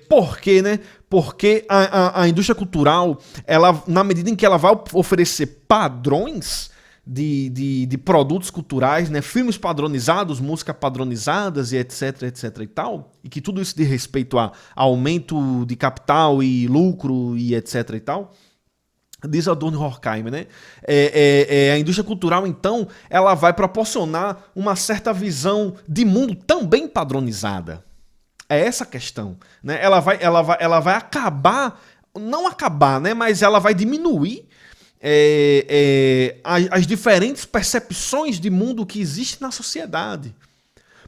Por quê, né? Porque a indústria cultural, ela, na medida em que ela vai oferecer padrões de produtos culturais, né? Filmes padronizados, música padronizadas e etc, etc e tal, e que tudo isso diz respeito a aumento de capital e lucro e etc e tal, diz Adorno Horkheimer, né? A indústria cultural, então, ela vai proporcionar uma certa visão de mundo também padronizada. É essa a questão, né? Ela vai acabar, não acabar, né? Mas ela vai diminuir as diferentes percepções de mundo que existem na sociedade.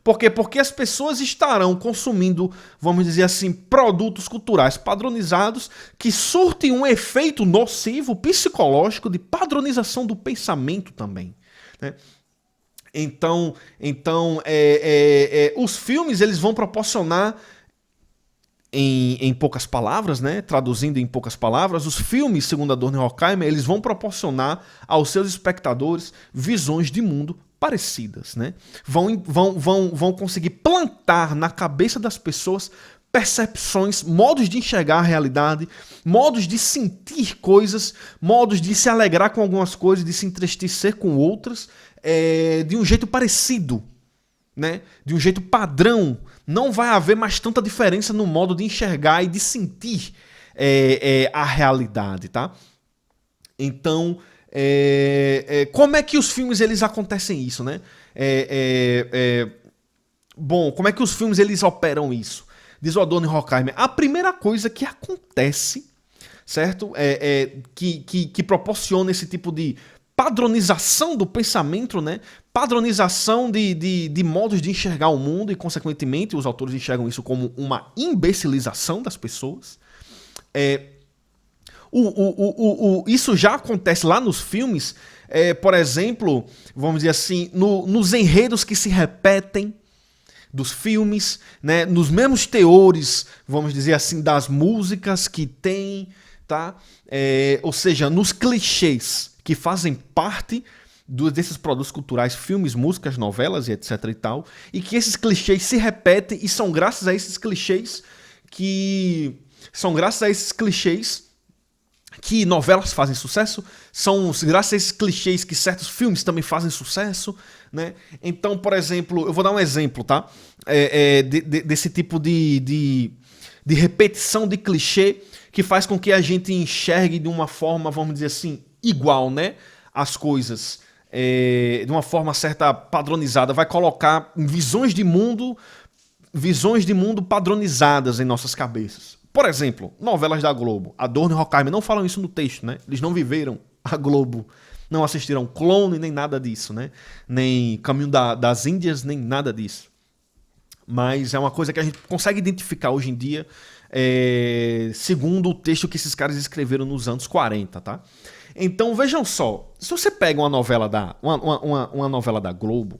Por quê? Porque as pessoas estarão consumindo, vamos dizer assim, produtos culturais padronizados que surtem um efeito nocivo psicológico de padronização do pensamento também, né? Então os filmes, eles vão proporcionar, em poucas palavras, né, traduzindo em poucas palavras, os filmes, segundo Adorno Horkheimer, eles vão proporcionar aos seus espectadores visões de mundo parecidas, né? Vão conseguir plantar na cabeça das pessoas percepções, modos de enxergar a realidade, modos de sentir coisas, modos de se alegrar com algumas coisas, de se entristecer com outras, de um jeito parecido, né? De um jeito padrão. Não vai haver mais tanta diferença no modo de enxergar e de sentir a realidade, tá? Então, como é que os filmes, eles acontecem isso, né? Bom, como é que os filmes, eles operam isso? Diz o Adorno Horkheimer, a primeira coisa que acontece, certo? Que proporciona esse tipo de padronização do pensamento, né? Padronização de modos de enxergar o mundo e, consequentemente, os autores enxergam isso como uma imbecilização das pessoas. Isso já acontece lá nos filmes, por exemplo, vamos dizer assim, nos enredos que se repetem dos filmes, né? Nos mesmos teores, vamos dizer assim, das músicas que tem, tá? Ou seja, nos clichês que fazem parte desses produtos culturais, filmes, músicas, novelas e etc e tal, e que esses clichês se repetem, e são graças a esses clichês que novelas fazem sucesso, são graças a esses clichês que certos filmes também fazem sucesso, né? Então, por exemplo, eu vou dar um exemplo, tá? Desse tipo de repetição de clichê que faz com que a gente enxergue de uma forma, vamos dizer assim, igual, né? As coisas de uma forma certa padronizada, vai colocar visões de mundo padronizadas em nossas cabeças. Por exemplo, novelas da Globo. Adorno e Horkheimer não falam isso no texto, né? Eles não viveram a Globo, não assistiram Clone, nem nada disso, né? Nem Caminho das Índias, nem nada disso. Mas é uma coisa que a gente consegue identificar hoje em dia, segundo o texto que esses caras escreveram nos anos 40, tá? Então, vejam só, se você pega uma novela da Globo,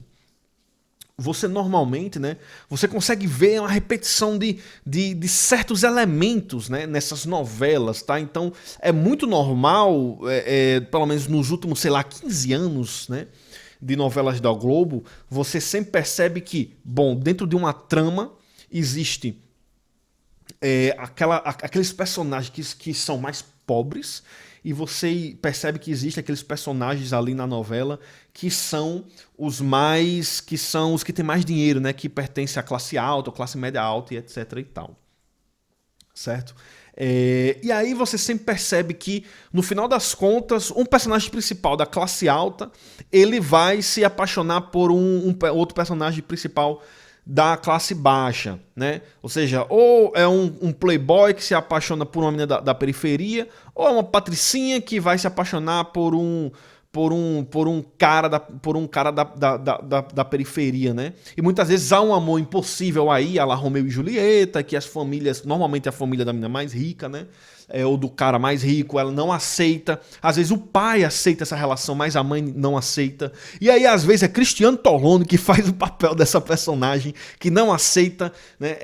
você normalmente, né, você consegue ver uma repetição de certos elementos, né, nessas novelas, tá? Então, é muito normal, pelo menos nos últimos, sei lá, 15 anos, né, de novelas da Globo, você sempre percebe que, bom, dentro de uma trama existe aqueles personagens que são mais pobres, e você percebe que existem aqueles personagens ali na novela que são os que têm mais dinheiro, né? Que pertencem à classe alta, ou classe média alta e etc e tal. Certo? E aí você sempre percebe que, no final das contas, um personagem principal da classe alta, ele vai se apaixonar por outro personagem principal da classe baixa, né? Ou seja, ou é um playboy que se apaixona por uma menina da periferia, ou é uma patricinha que vai se apaixonar por um cara da periferia, né? E muitas vezes há um amor impossível aí, a la Romeu e Julieta, que as famílias, normalmente a família da menina mais rica, né? Ou do cara mais rico, ela não aceita. Às vezes o pai aceita essa relação, mas a mãe não aceita. E aí, às vezes, é Cristiano Torlone que faz o papel dessa personagem que não aceita, né?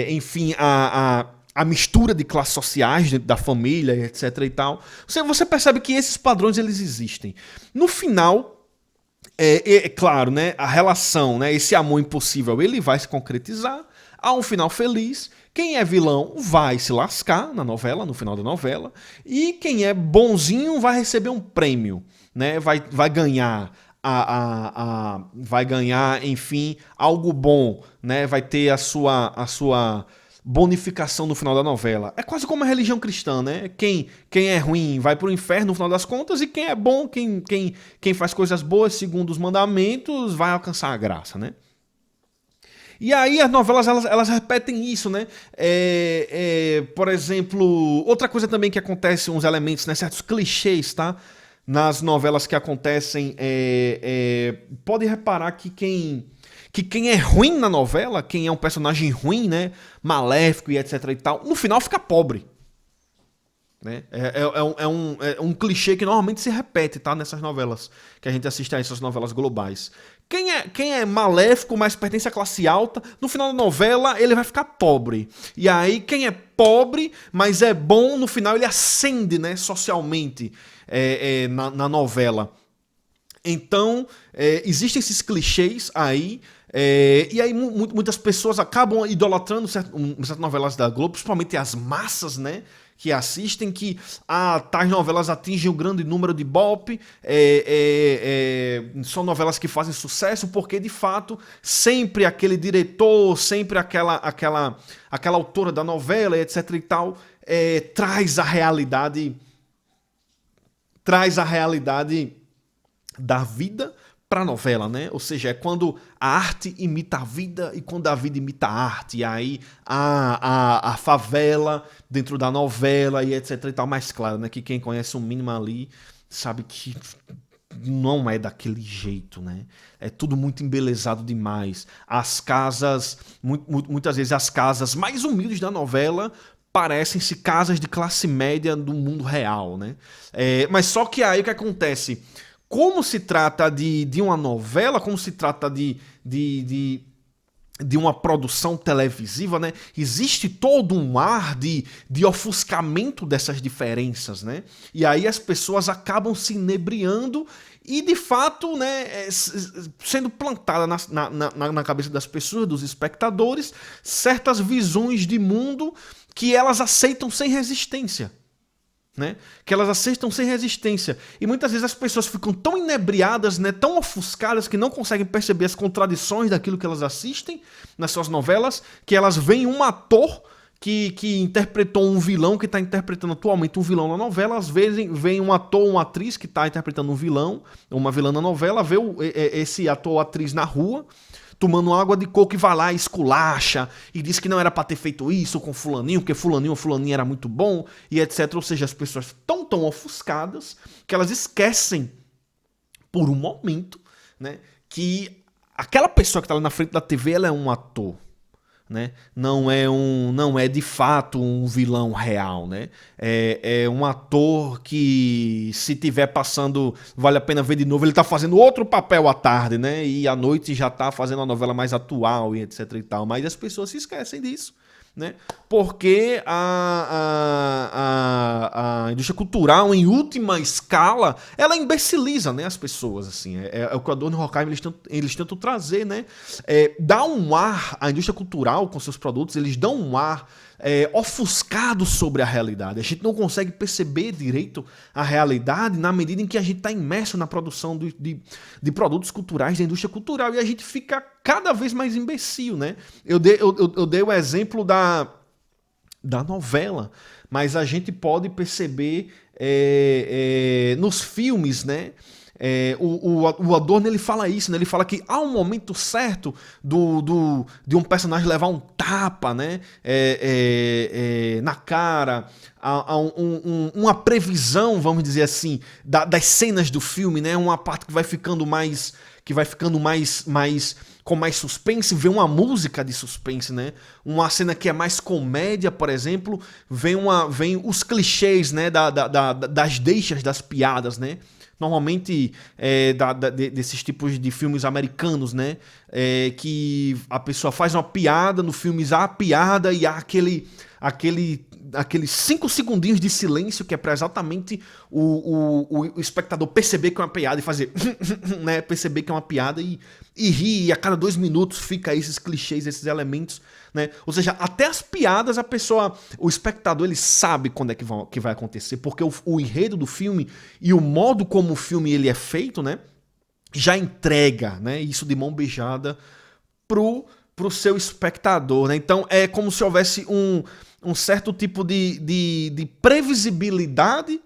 Enfim, a mistura de classes sociais dentro da família, etc e tal. Você percebe que esses padrões, eles existem. No final, claro, né? A relação, né? Esse amor impossível, ele vai se concretizar. Há um final feliz. Quem é vilão vai se lascar na novela, no final da novela. E quem é bonzinho vai receber um prêmio, né? Vai ganhar vai ganhar, enfim, algo bom, né? Vai ter a sua bonificação no final da novela. É quase como a religião cristã, né? Quem é ruim vai pro inferno no final das contas, e quem é bom, quem faz coisas boas segundo os mandamentos, vai alcançar a graça, né? E aí as novelas, elas repetem isso, né? Por exemplo, outra coisa também que acontece, uns elementos, né? Certos clichês, tá? Nas novelas que acontecem, pode reparar que quem é ruim na novela, quem é um personagem ruim, né? Maléfico e etc e tal, no final fica pobre. Né? É um clichê que normalmente se repete, tá? Nessas novelas que a gente assiste a essas novelas globais. Quem é maléfico, mas pertence à classe alta, no final da novela ele vai ficar pobre. E aí quem é pobre, mas é bom, no final ele ascende, né, socialmente na novela. Então, existem esses clichês aí. E aí muitas pessoas acabam idolatrando certas novelas da Globo, principalmente as massas, né? Que assistem, que tais novelas atingem um grande número de Ibope, são novelas que fazem sucesso porque, de fato, sempre aquele diretor, sempre aquela autora da novela, etc e tal, traz a realidade da vida para a novela, né? Ou seja, é quando a arte imita a vida e quando a vida imita a arte. E aí a favela dentro da novela e etc e tal. Mas claro, né, que quem conhece o mínimo ali sabe que não é daquele jeito, né? É tudo muito embelezado demais. As casas, muitas vezes as casas mais humildes da novela parecem-se casas de classe média do mundo real, né? Mas só que aí o que acontece? Como se trata de uma novela, como se trata de uma produção televisiva, né? Existe todo um ar de ofuscamento dessas diferenças, né? E aí as pessoas acabam se inebriando e, de fato, né, sendo plantada na cabeça das pessoas, dos espectadores, certas visões de mundo que elas aceitam sem resistência. Né? Que elas aceitam sem resistência. E muitas vezes as pessoas ficam tão inebriadas, né, tão ofuscadas, que não conseguem perceber as contradições daquilo que elas assistem nas suas novelas, que elas veem um ator que interpretou um vilão, que está interpretando atualmente um vilão na novela, às vezes vem um ator ou uma atriz que está interpretando um vilão, uma vilã na novela, vê esse ator ou atriz na rua, tomando água de coco e vai lá e esculacha e diz que não era pra ter feito isso com fulaninho, porque fulaninho ou fulaninha era muito bom e etc. Ou seja, as pessoas estão tão ofuscadas que elas esquecem por um momento, né, que aquela pessoa que está lá na frente da TV, ela é um ator. Né? Não é de fato um vilão real, né? É um ator que, se tiver passando, vale a pena ver de novo, ele tá fazendo outro papel à tarde, né? E à noite já tá fazendo uma novela mais atual e etc e tal, mas as pessoas se esquecem disso, né? Porque a indústria cultural, em última escala, ela imbeciliza, né, as pessoas, assim. É o que o Adorno e Horkheimer eles tentam trazer, né? Dá um ar, a indústria cultural com seus produtos, eles dão um ar ofuscado sobre a realidade. A gente não consegue perceber direito a realidade na medida em que a gente está imerso na produção de produtos culturais da indústria cultural, e a gente fica cada vez mais imbecil, né? Eu dei o exemplo da novela. Mas a gente pode perceber nos filmes, né? O Adorno ele fala isso, né? Ele fala que há um momento certo de um personagem levar um tapa, né? Na cara, há uma previsão, vamos dizer assim, das cenas do filme, né? Uma parte que vai ficando mais com mais suspense, vem uma música de suspense, né? Uma cena que é mais comédia, por exemplo, vem os clichês, né? Das deixas das piadas, né? Normalmente desses tipos de filmes americanos, né? Que a pessoa faz uma piada, no filme há a piada e há aqueles 5 segundinhos de silêncio que é para exatamente o espectador perceber que é uma piada e fazer né, perceber que é uma piada e rir, e a cada 2 minutos fica esses clichês, esses elementos, né? Ou seja, até as piadas o espectador ele sabe quando é que vai acontecer, porque o enredo do filme e o modo como o filme ele é feito, né, já entrega, né, isso de mão beijada pro seu espectador, né? Então é como se houvesse um certo tipo de previsibilidade,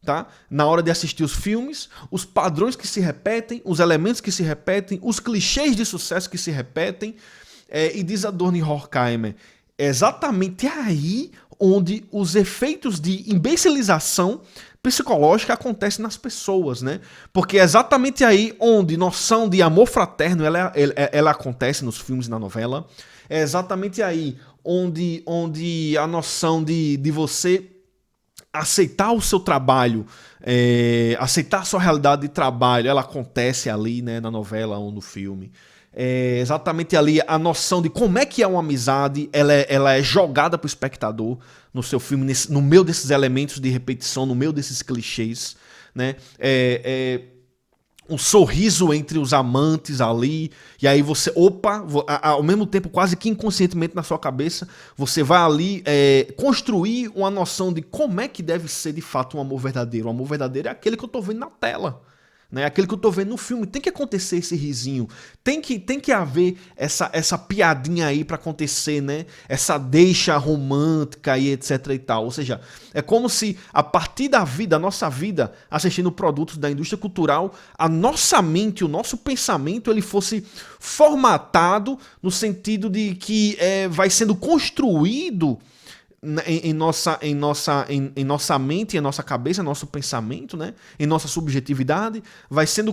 tá? Na hora de assistir os filmes, os padrões que se repetem, os elementos que se repetem, os clichês de sucesso que se repetem, e diz Adorno e Horkheimer, é exatamente aí onde os efeitos de imbecilização psicológica acontecem nas pessoas, né? Porque é exatamente aí onde noção de amor fraterno ela acontece nos filmes e na novela. É exatamente aí onde a noção de você aceitar o seu trabalho, aceitar a sua realidade de trabalho, ela acontece ali, né, na novela ou no filme. Exatamente ali a noção de como é que é uma amizade, ela é jogada para o espectador no seu filme, no meio desses elementos de repetição, no meio desses clichês, né? Um sorriso entre os amantes ali, e aí você, ao mesmo tempo, quase que inconscientemente na sua cabeça, você vai ali construir uma noção de como é que deve ser de fato um amor verdadeiro. O amor verdadeiro é aquele que eu tô vendo na tela, né? Aquele que eu tô vendo no filme. Tem que acontecer esse risinho, tem que haver essa piadinha aí pra acontecer, né? Essa deixa romântica e etc e tal. Ou seja, é como se a partir da nossa vida, assistindo produtos da indústria cultural, a nossa mente, o nosso pensamento, ele fosse formatado no sentido de que vai sendo construído em nossa mente, em nossa cabeça, em nosso pensamento, né? Em nossa subjetividade, vão sendo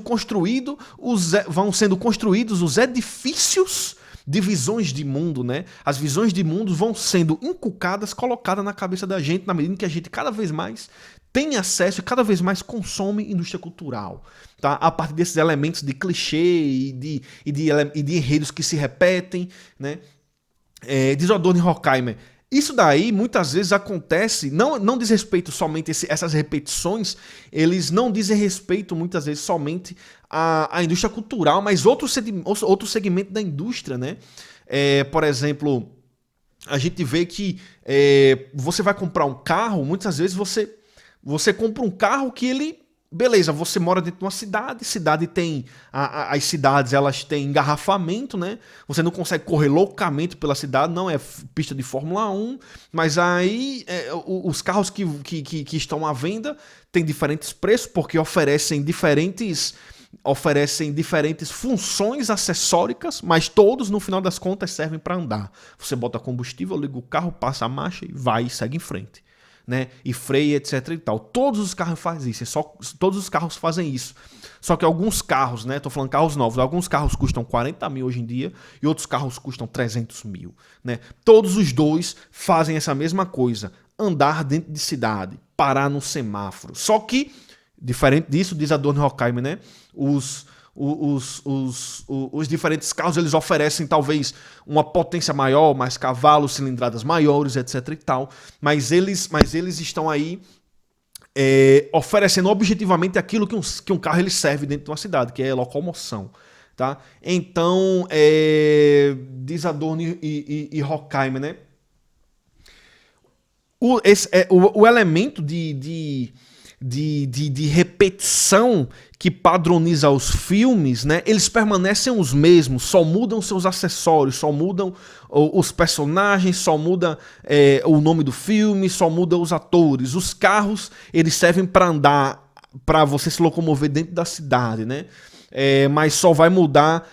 construídos os edifícios de visões de mundo, né? As visões de mundo vão sendo inculcadas, colocadas na cabeça da gente, na medida em que a gente cada vez mais tem acesso e cada vez mais consome indústria cultural, tá? A partir desses elementos de clichê e de enredos que se repetem, né? Diz o Adorno e Horkheimer, isso daí muitas vezes acontece, não diz respeito somente essas repetições, eles não dizem respeito muitas vezes somente à indústria cultural, mas outro segmento da indústria, né? Por exemplo, a gente vê que você vai comprar um carro, muitas vezes você compra um carro que ele... Beleza, você mora dentro de uma cidade tem... As cidades, elas têm engarrafamento, né? Você não consegue correr loucamente pela cidade, não é pista de Fórmula 1, mas aí os carros que estão à venda têm diferentes preços, porque oferecem diferentes funções acessóricas, mas todos, no final das contas, servem para andar. Você bota combustível, liga o carro, passa a marcha e vai e segue em frente, né? E freia, etc e tal. Todos os carros fazem isso, todos os carros fazem isso. Só que alguns carros, né? Tô falando carros novos, alguns carros custam 40 mil hoje em dia e outros carros custam 300 mil, né? Todos os dois fazem essa mesma coisa, andar dentro de cidade, parar no semáforo. Só que, diferente disso, diz Adorno e Horkheimer, né? Os diferentes carros, eles oferecem talvez uma potência maior, mais cavalos, cilindradas maiores, etc e tal, mas eles estão aí oferecendo objetivamente aquilo que um carro ele serve dentro de uma cidade, que é locomoção, tá? Então, diz Adorno e Horkheimer, né? O elemento de repetição que padroniza os filmes, né, eles permanecem os mesmos, só mudam seus acessórios, só mudam os personagens, só muda o nome do filme, só muda os atores. Os carros, eles servem para andar, para você se locomover dentro da cidade, né? Mas só vai mudar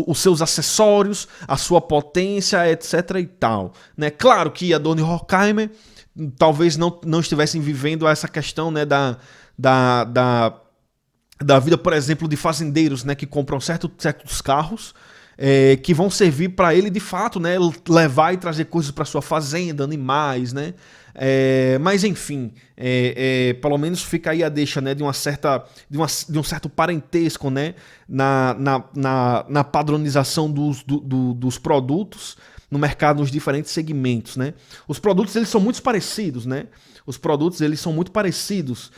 os seus acessórios, a sua potência, etc. e tal, né? Claro que a Adorno e Horkheimer talvez não estivessem vivendo essa questão, né, da vida, por exemplo, de fazendeiros, né, que compram certos carros que vão servir para ele de fato, né, levar e trazer coisas para sua fazenda, animais, né? Mas enfim, pelo menos fica aí a deixa, né, de um certo parentesco, né, na padronização dos produtos no mercado, nos diferentes segmentos, né? Os produtos, eles são muito parecidos, né? Os produtos, eles são muito parecidos,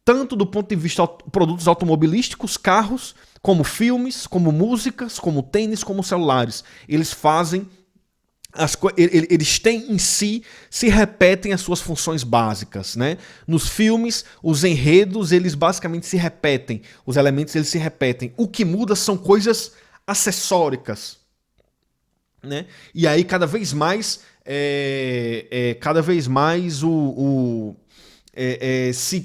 tanto do ponto de vista produtos automobilísticos, carros, como filmes, como músicas, como tênis, como celulares. Eles fazem eles têm em si, se repetem as suas funções básicas, né? Nos filmes, os enredos, eles basicamente se repetem, os elementos, eles se repetem. O que muda são coisas acessóricas, né? E aí cada vez mais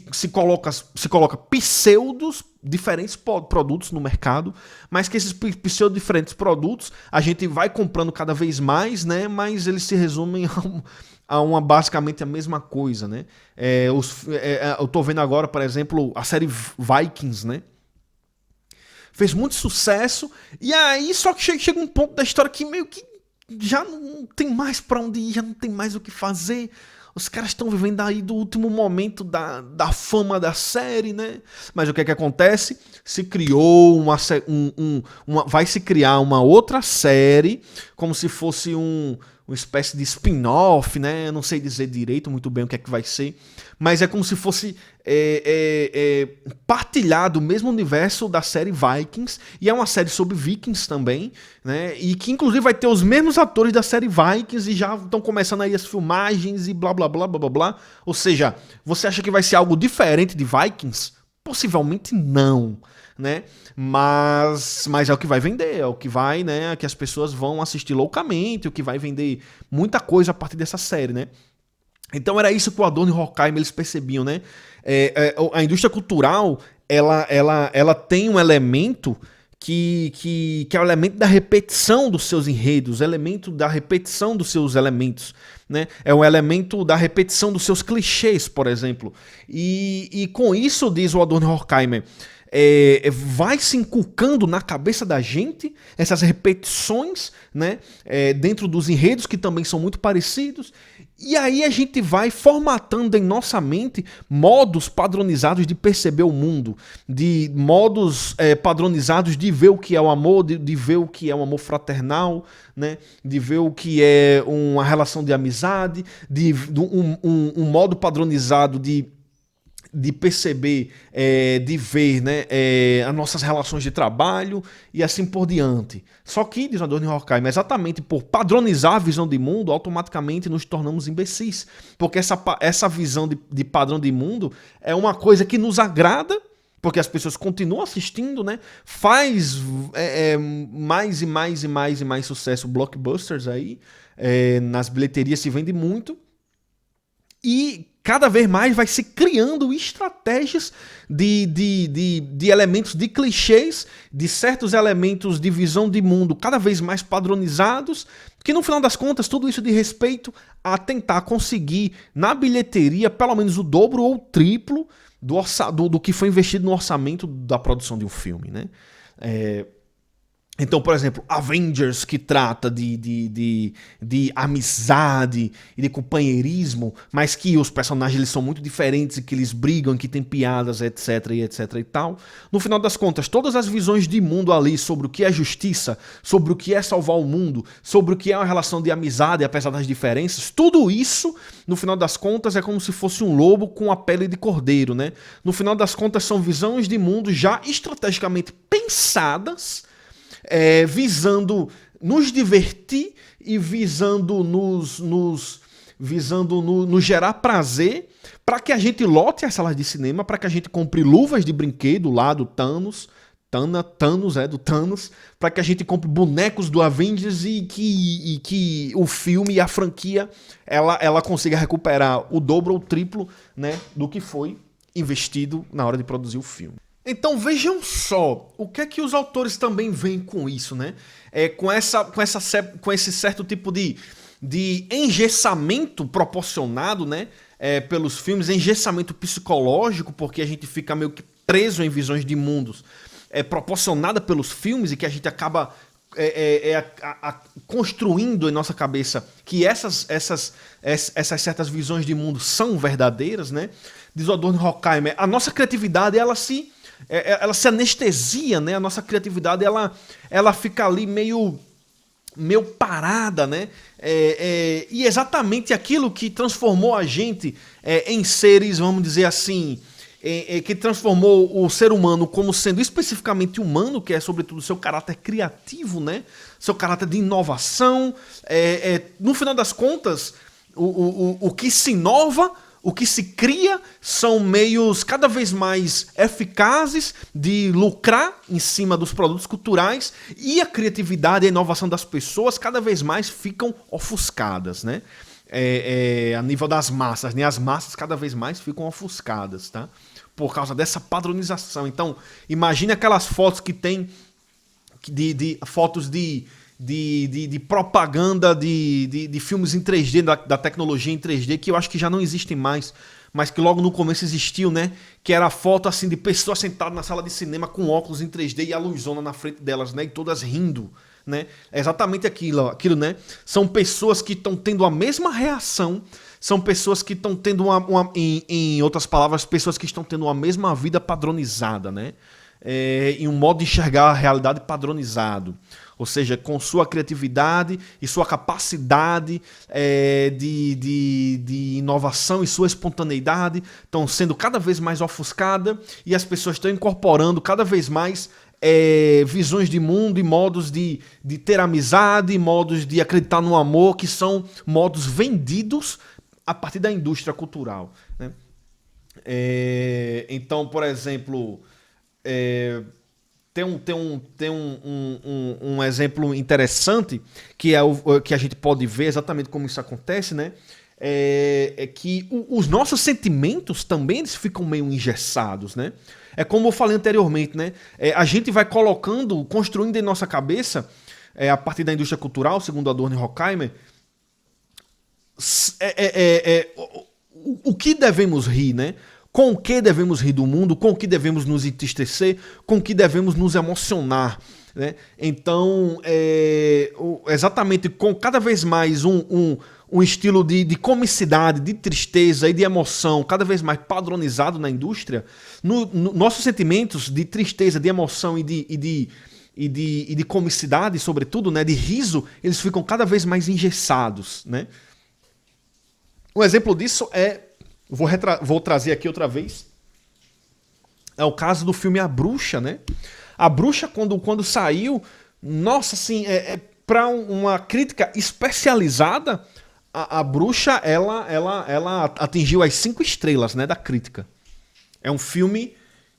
se coloca pseudos diferentes produtos no mercado, mas que esses pseudo diferentes produtos a gente vai comprando cada vez mais, né? Mas eles se resumem a basicamente a mesma coisa, né? Eu tô vendo agora, por exemplo, a série Vikings, né? Fez muito sucesso, e aí só que chega um ponto da história que meio que já não tem mais pra onde ir, já não tem mais o que fazer. Os caras estão vivendo aí do último momento da fama da série, né? Mas o que é que acontece? Se criou vai se criar uma outra série, como se fosse uma espécie de spin-off, né? Eu não sei dizer direito muito bem o que é que vai ser, mas é como se fosse partilhar do mesmo universo da série Vikings, e é uma série sobre vikings também, né? E que inclusive vai ter os mesmos atores da série Vikings, e já estão começando aí as filmagens e blá blá blá blá blá blá. Ou seja, você acha que vai ser algo diferente de Vikings? Possivelmente não, né? Mas é o que vai vender, é o que vai, né? Que as pessoas vão assistir loucamente, o que vai vender muita coisa a partir dessa série, né? Então era isso que o Adorno e o Horkheimer eles percebiam, né? A indústria cultural, ela tem um elemento que é o elemento da repetição dos seus enredos, o elemento da repetição dos seus elementos, né? É o elemento da repetição dos seus clichês, por exemplo. E com isso, diz o Adorno e Horkheimer, vai se inculcando na cabeça da gente essas repetições, né? Dentro dos enredos que também são muito parecidos. E aí a gente vai formatando em nossa mente modos padronizados de perceber o mundo, de modos padronizados de ver o que é o amor, de ver o que é um amor fraternal, né? De ver o que é uma relação de amizade, um modo padronizado de perceber, de ver, né, as nossas relações de trabalho e assim por diante. Só que, diz Adorno e Horkheimer, exatamente por padronizar a visão de mundo, automaticamente nos tornamos imbecis. Porque essa visão de padrão de mundo é uma coisa que nos agrada, porque as pessoas continuam assistindo, né? Faz mais e mais e mais e mais sucesso, blockbusters aí, nas bilheterias se vende muito. E cada vez mais vai se criando estratégias de elementos, de clichês, de certos elementos de visão de mundo cada vez mais padronizados, que no final das contas tudo isso de respeito a tentar conseguir na bilheteria pelo menos o dobro ou o triplo do que foi investido no orçamento da produção de um filme, né? Então, por exemplo, Avengers, que trata de amizade e de companheirismo, mas que os personagens eles são muito diferentes e que eles brigam, que tem piadas, etc e tal. No final das contas, todas as visões de mundo ali sobre o que é justiça, sobre o que é salvar o mundo, sobre o que é uma relação de amizade, apesar das diferenças, tudo isso, no final das contas, é como se fosse um lobo com a pele de cordeiro, né? No final das contas, são visões de mundo já estrategicamente pensadas, visando nos divertir e visando nos visando nos gerar prazer, para que a gente lote as salas de cinema, para que a gente compre luvas de brinquedo lá do Thanos, do Thanos, para que a gente compre bonecos do Avengers e que o filme e a franquia ela consiga recuperar o dobro ou o triplo, né, do que foi investido na hora de produzir o filme. Então vejam só, o que é que os autores também veem com isso, né? Com esse certo tipo de engessamento proporcionado, né, pelos filmes, engessamento psicológico, porque a gente fica meio que preso em visões de mundos proporcionada pelos filmes e que a gente acaba construindo em nossa cabeça que essas certas visões de mundo são verdadeiras, né? Diz o Adorno Horkheimer, a nossa criatividade ela se anestesia, né? A nossa criatividade ela fica ali meio parada, né? E exatamente aquilo que transformou a gente em seres, vamos dizer assim, que transformou o ser humano como sendo especificamente humano, que é sobretudo seu caráter criativo, né? Seu caráter de inovação. No final das contas, o que se inova, o que se cria são meios cada vez mais eficazes de lucrar em cima dos produtos culturais, e a criatividade e a inovação das pessoas cada vez mais ficam ofuscadas, né? A nível das massas, né? As massas cada vez mais ficam ofuscadas, tá? Por causa dessa padronização. Então, imagine aquelas fotos que tem fotos de propaganda de filmes em 3D, da tecnologia em 3D, que eu acho que já não existem mais, mas que logo no começo existiu, né? Que era a foto assim de pessoas sentadas na sala de cinema com óculos em 3D e a luzona na frente delas, né? E todas rindo, né? É exatamente aquilo, né? São pessoas que estão tendo a mesma reação, são pessoas que estão tendo em outras palavras, pessoas que estão tendo a mesma vida padronizada, né? Em um modo de enxergar a realidade padronizado. Ou seja, com sua criatividade e sua capacidade de inovação e sua espontaneidade estão sendo cada vez mais ofuscada, e as pessoas estão incorporando cada vez mais visões de mundo e modos de ter amizade, modos de acreditar no amor, que são modos vendidos a partir da indústria cultural, né? Então, por exemplo, tem um exemplo interessante que que a gente pode ver exatamente como isso acontece, né? Que os nossos sentimentos também eles ficam meio engessados, né? É como eu falei anteriormente, né? A gente vai construindo em nossa cabeça, a partir da indústria cultural, segundo Adorno e Horkheimer, o que devemos rir, né? Com o que devemos rir do mundo, com o que devemos nos entristecer, com o que devemos nos emocionar, né? Então, exatamente com cada vez mais um estilo de comicidade, de tristeza e de emoção cada vez mais padronizado na indústria, nossos sentimentos de tristeza, de emoção e de comicidade, sobretudo, né, de riso, eles ficam cada vez mais engessados, né? Um exemplo disso vou trazer aqui outra vez, é o caso do filme A Bruxa, né? A Bruxa, quando saiu, nossa, assim, para uma crítica especializada, a Bruxa, ela atingiu as 5 estrelas, né, da crítica. É um filme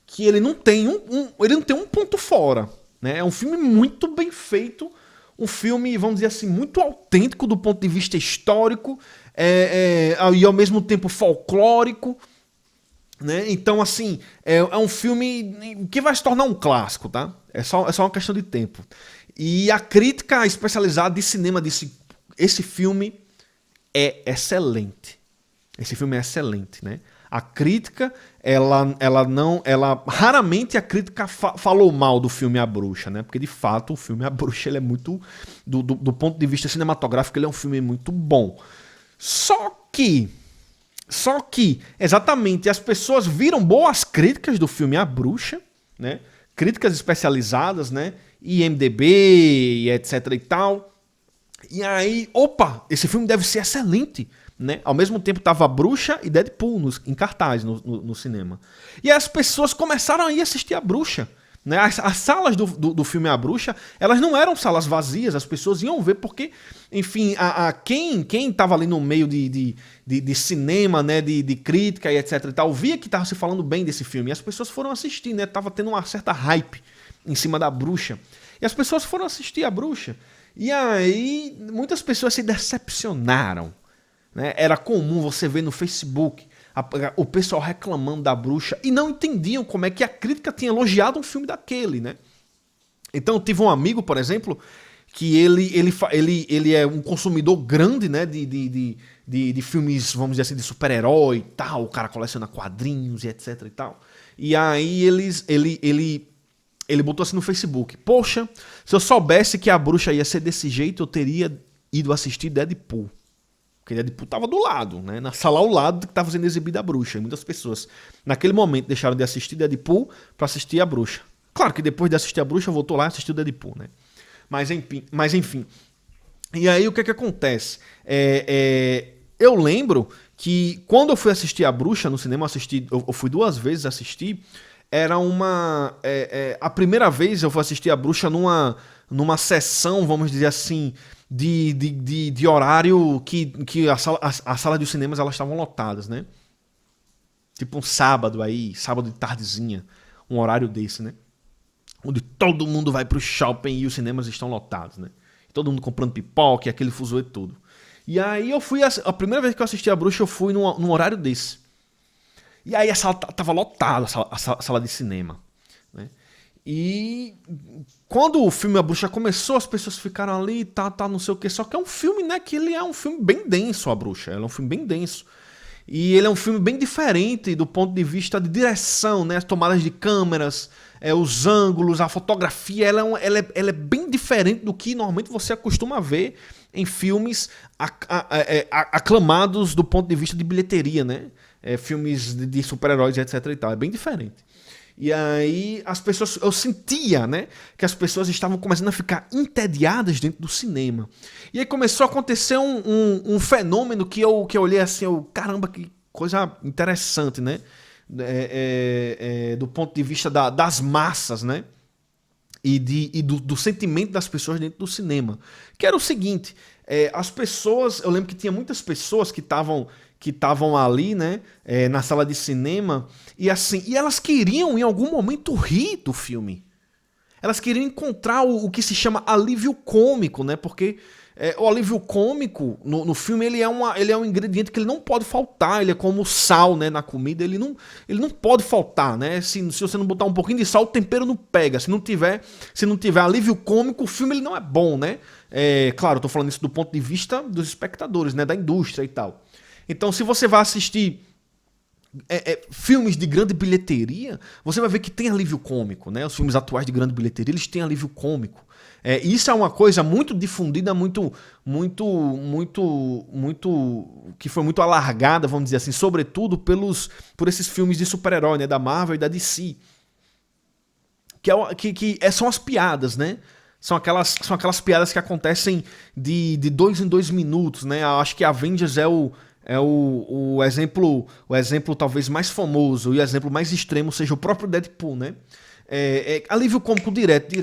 que ele não tem um ponto fora, né? É um filme muito bem feito, um filme, vamos dizer assim, muito autêntico do ponto de vista histórico, e ao mesmo tempo folclórico, né? Então, assim, é um filme que vai se tornar um clássico, tá? É só uma questão de tempo. E a crítica especializada de cinema disse: esse filme é excelente. Esse filme é excelente, né? A crítica, raramente a crítica falou mal do filme A Bruxa, né? Porque de fato o filme A Bruxa ele é muito, do ponto de vista cinematográfico, ele é um filme muito bom. Só que, exatamente, as pessoas viram boas críticas do filme A Bruxa, né? Críticas especializadas, né? IMDb e etc e tal. E aí, opa, esse filme deve ser excelente, né? Ao mesmo tempo tava Bruxa e Deadpool em cartaz no cinema. E as pessoas começaram a ir assistir A Bruxa, Né? As salas do filme A Bruxa, elas não eram salas vazias, as pessoas iam ver porque, enfim, quem estava ali no meio de cinema, né, de crítica e etc e tal, via que estava se falando bem desse filme, e as pessoas foram assistir, né, tava tendo uma certa hype em cima da Bruxa, e as pessoas foram assistir A Bruxa, e aí muitas pessoas se decepcionaram, né? Era comum você ver no Facebook o pessoal reclamando da Bruxa e não entendiam como é que a crítica tinha elogiado um filme daquele, né? Então eu tive um amigo, por exemplo, que ele é um consumidor grande, né, de filmes, vamos dizer assim, de super-herói e tal, o cara coleciona quadrinhos e etc e tal. E aí ele botou assim no Facebook: poxa, se eu soubesse que a Bruxa ia ser desse jeito, eu teria ido assistir Deadpool. Porque Deadpool tava do lado, né? Na sala ao lado que tava sendo exibida a Bruxa. E muitas pessoas, naquele momento, deixaram de assistir Deadpool pra assistir a Bruxa. Claro que depois de assistir a Bruxa, voltou lá e assistiu Deadpool, né? Mas enfim. E aí o que acontece? Eu lembro que quando eu fui assistir a Bruxa no cinema, eu fui 2 vezes assistir. Era uma... a primeira vez eu fui assistir a Bruxa numa sessão, vamos dizer assim, de horário que a sala dos cinemas elas estavam lotadas, né? Tipo um sábado de tardezinha, um horário desse, né? Onde todo mundo vai pro shopping e os cinemas estão lotados, né? Todo mundo comprando pipoca e aquele fuzuê todo. E aí eu fui, a primeira vez que eu assisti a Bruxa, eu fui num horário desse. E aí a sala tava lotada, a sala de cinema, né? E quando o filme A Bruxa começou, as pessoas ficaram ali, tá, não sei o que. Só que é um filme, né, que ele é um filme bem denso, A Bruxa. Ele é um filme bem denso. E ele é um filme bem diferente do ponto de vista de direção, né? As tomadas de câmeras, os ângulos, a fotografia, ela é bem diferente do que normalmente você acostuma ver em filmes aclamados do ponto de vista de bilheteria, né? Filmes de super-heróis, etc e tal. É bem diferente. E aí as pessoas, eu sentia, né, que as pessoas estavam começando a ficar entediadas dentro do cinema. E aí começou a acontecer um fenômeno que eu olhei assim, caramba, que coisa interessante, né? Do ponto de vista das massas, né? E do sentimento das pessoas dentro do cinema. Que era o seguinte, as pessoas, eu lembro que tinha muitas pessoas que estavam ali, né, na sala de cinema, e assim, e elas queriam em algum momento rir do filme. Elas queriam encontrar o que se chama alívio cômico, né? Porque o alívio cômico no filme ele é um ingrediente que ele não pode faltar. Ele é como o sal, né, na comida. Ele não pode faltar, né? Se você não botar um pouquinho de sal, o tempero não pega. Se não tiver alívio cômico, o filme ele não é bom, né? Claro, eu tô falando isso do ponto de vista dos espectadores, né, da indústria e tal. Então, se você vai assistir filmes de grande bilheteria, você vai ver que tem alívio cômico, né? Os filmes atuais de grande bilheteria, eles têm alívio cômico. Isso é uma coisa muito difundida, que foi muito alargada, vamos dizer assim, sobretudo por esses filmes de super-herói, né? Da Marvel e da DC. São as piadas, né? São aquelas piadas que acontecem de 2 em 2 minutos, né? Eu acho que Avengers é o exemplo talvez mais famoso e o exemplo mais extremo seja o próprio Deadpool, né? Alívio cômico direto.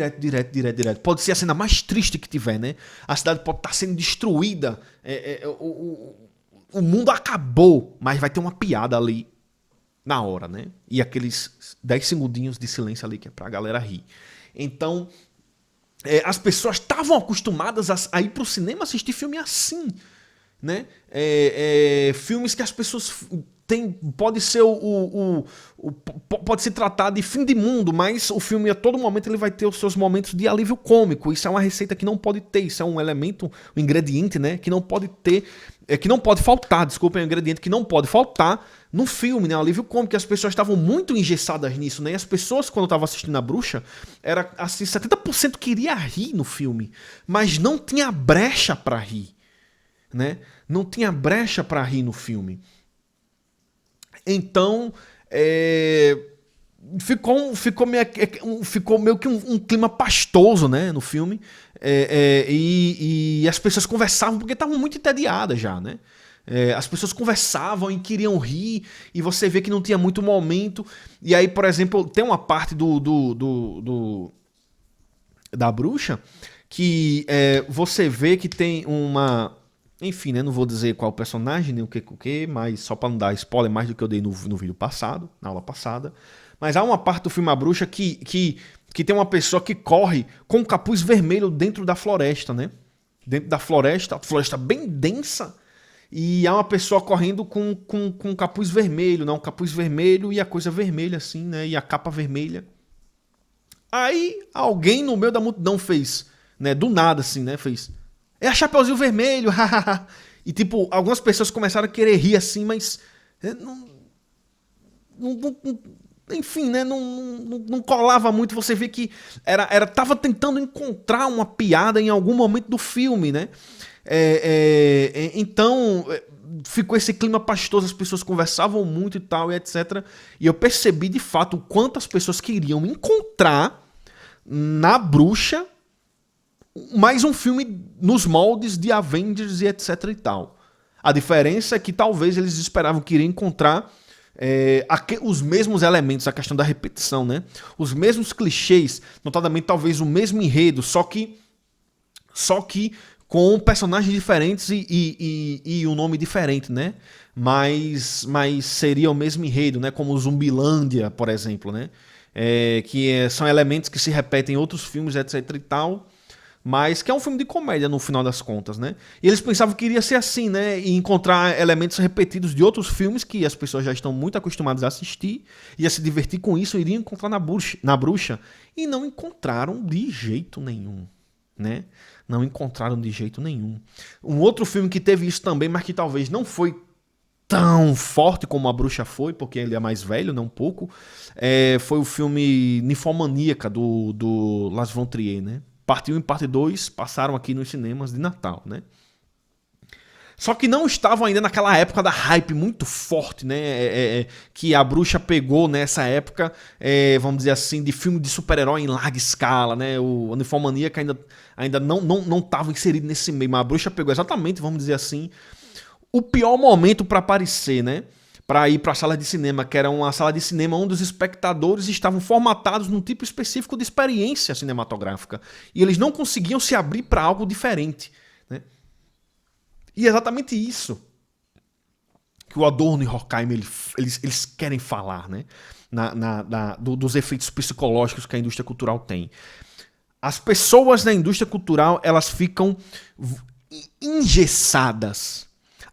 Pode ser a cena mais triste que tiver, né? A cidade pode estar sendo destruída, o mundo acabou, mas vai ter uma piada ali na hora, né? E aqueles 10 segundinhos de silêncio ali que é pra galera rir. Então, as pessoas estavam acostumadas a ir pro cinema assistir filme assim, né? Filmes que as pessoas pode ser pode se tratar de fim de mundo, mas o filme a todo momento ele vai ter os seus momentos de alívio cômico. Isso é uma receita que não pode ter, isso é um elemento, um ingrediente, né, que não pode ter, que não pode faltar, desculpa, é um ingrediente que não pode faltar no filme, né, o alívio cômico, que as pessoas estavam muito engessadas nisso, né, e as pessoas quando estavam assistindo a Bruxa, era assim, 70% queria rir no filme, mas não tinha brecha para rir, né, não tinha brecha para rir no filme. Então, ficou meio que um clima pastoso, né, no filme, e as pessoas conversavam porque estavam muito entediadas já, né? As pessoas conversavam e queriam rir, e você vê que não tinha muito momento. E aí, por exemplo, tem uma parte da bruxa que você vê que tem uma... Enfim, né? Não vou dizer qual personagem, nem o que, mas só pra não dar spoiler mais do que eu dei no vídeo passado, na aula passada. Mas há uma parte do filme A Bruxa que tem uma pessoa que corre com um capuz vermelho dentro da floresta, né? Dentro da floresta, floresta bem densa, e há uma pessoa correndo com um capuz vermelho, né? Um capuz vermelho e a coisa vermelha assim, né? E a capa vermelha. Aí alguém no meio da multidão fez, né? Do nada assim, né? Fez... É a Chapeuzinho Vermelho, hahaha. E tipo, algumas pessoas começaram a querer rir assim, mas... enfim, né? Não colava muito. Você vê que tava tentando encontrar uma piada em algum momento do filme, né? Então, ficou esse clima pastoso, as pessoas conversavam muito e tal, e etc. E eu percebi de fato o quanto as pessoas queriam encontrar na Bruxa mais um filme nos moldes de Avengers e etc e tal. A diferença é que talvez eles esperavam que iriam encontrar os mesmos elementos, a questão da repetição, né? Os mesmos clichês, notadamente talvez o mesmo enredo, só que com personagens diferentes e um nome diferente, né? Mas seria o mesmo enredo, né? Como Zumbilândia, por exemplo, né? São elementos que se repetem em outros filmes, etc e tal, mas que é um filme de comédia no final das contas, né? E eles pensavam que iria ser assim, né? E encontrar elementos repetidos de outros filmes que as pessoas já estão muito acostumadas a assistir, ia se divertir com isso, iriam encontrar na Bruxa, e não encontraram de jeito nenhum, né? Não encontraram de jeito nenhum. Um outro filme que teve isso também, mas que talvez não foi tão forte como A Bruxa foi, porque ele é mais velho, né, um pouco, foi o filme Ninfomaníaca, do Lars von Trier, né? Parte 1 e parte 2 passaram aqui nos cinemas de Natal, né? Só que não estavam ainda naquela época da hype muito forte, né? Que a Bruxa pegou nessa época, vamos dizer assim, de filme de super-herói em larga escala, né? O Ninfomaníaca ainda não estava inserido nesse meio, mas a Bruxa pegou exatamente, vamos dizer assim, o pior momento para aparecer, né? Para ir para a sala de cinema, que era uma sala de cinema onde os espectadores estavam formatados num tipo específico de experiência cinematográfica. E eles não conseguiam se abrir para algo diferente, né? E é exatamente isso que o Adorno e Horkheimer eles querem falar, né? Dos efeitos psicológicos que a indústria cultural tem. As pessoas na indústria cultural, elas ficam engessadas.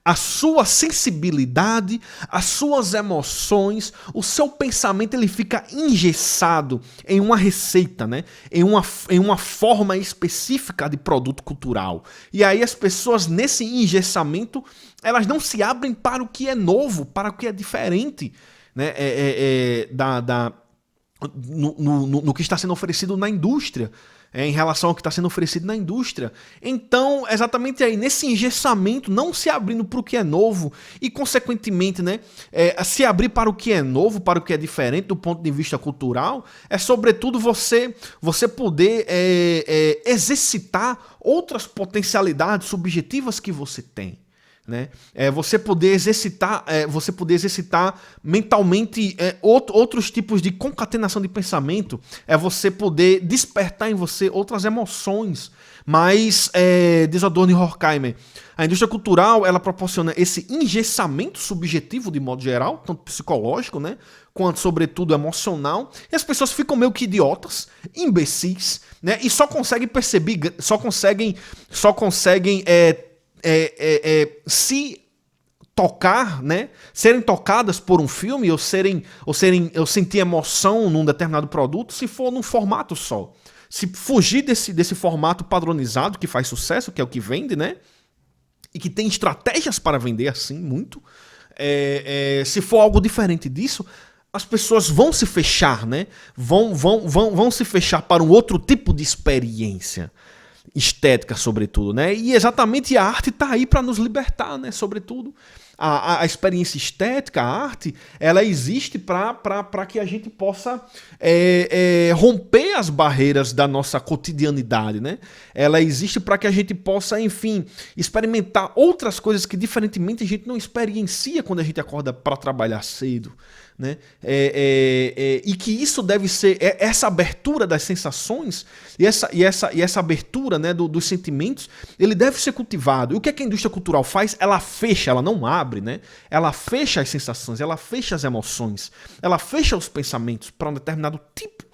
A sua sensibilidade, as suas emoções, o seu pensamento, ele fica engessado em uma receita, né? Em uma forma específica de produto cultural. E aí as pessoas, nesse engessamento, elas não se abrem para o que é novo, para o que é diferente, né? No que está sendo oferecido na indústria. Em relação ao que está sendo oferecido na indústria. Então, exatamente aí, nesse engessamento, não se abrindo para o que é novo e, consequentemente, né, se abrir para o que é novo, para o que é diferente do ponto de vista cultural, é sobretudo você poder exercitar outras potencialidades subjetivas que você tem. Né? Você poder exercitar mentalmente outros tipos de concatenação de pensamento, você poder despertar em você outras emoções. Mas, diz Adorno e Horkheimer, a indústria cultural ela proporciona esse engessamento subjetivo de modo geral, tanto psicológico, né, quanto sobretudo emocional, e as pessoas ficam meio que idiotas, imbecis, né, e só conseguem perceber, só conseguem se tocar, né, serem tocadas por um filme ou sentir emoção num determinado produto se for num formato só. Se fugir desse formato padronizado que faz sucesso, que é o que vende, né, e que tem estratégias para vender assim muito, se for algo diferente disso, as pessoas vão se fechar, né, vão se fechar para um outro tipo de experiência. Estética, sobretudo, né? E exatamente a arte tá aí para nos libertar, né? Sobretudo. A experiência estética, a arte, ela existe para que a gente possa romper as barreiras da nossa cotidianidade, né? Ela existe para que a gente possa, enfim, experimentar outras coisas que diferentemente a gente não experiencia quando a gente acorda para trabalhar cedo, né? E que isso deve ser essa abertura das sensações e essa abertura, né, dos sentimentos, ele deve ser cultivado. E o que é que a indústria cultural faz? Ela fecha, ela não abre, né? Ela fecha as sensações, ela fecha as emoções, ela fecha os pensamentos para um determinado tipo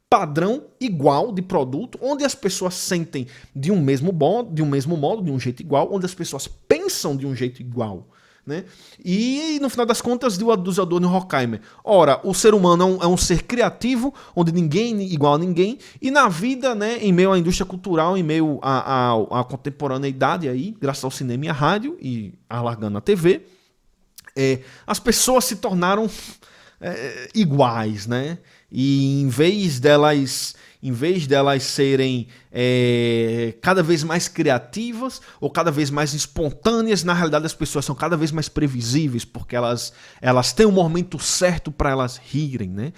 padrão igual de produto, onde as pessoas sentem de um mesmo modo, de um jeito igual, onde as pessoas pensam de um jeito igual. Né? E no final das contas, do Adorno Horkheimer. Ora, o ser humano é um ser criativo, onde ninguém é igual a ninguém, e na vida, né, em meio à indústria cultural, em meio à contemporaneidade, aí, graças ao cinema e à rádio, e alargando a TV, as pessoas se tornaram iguais, né? E em vez delas serem cada vez mais criativas ou cada vez mais espontâneas, na realidade as pessoas são cada vez mais previsíveis, porque elas têm um momento certo para elas rirem, né?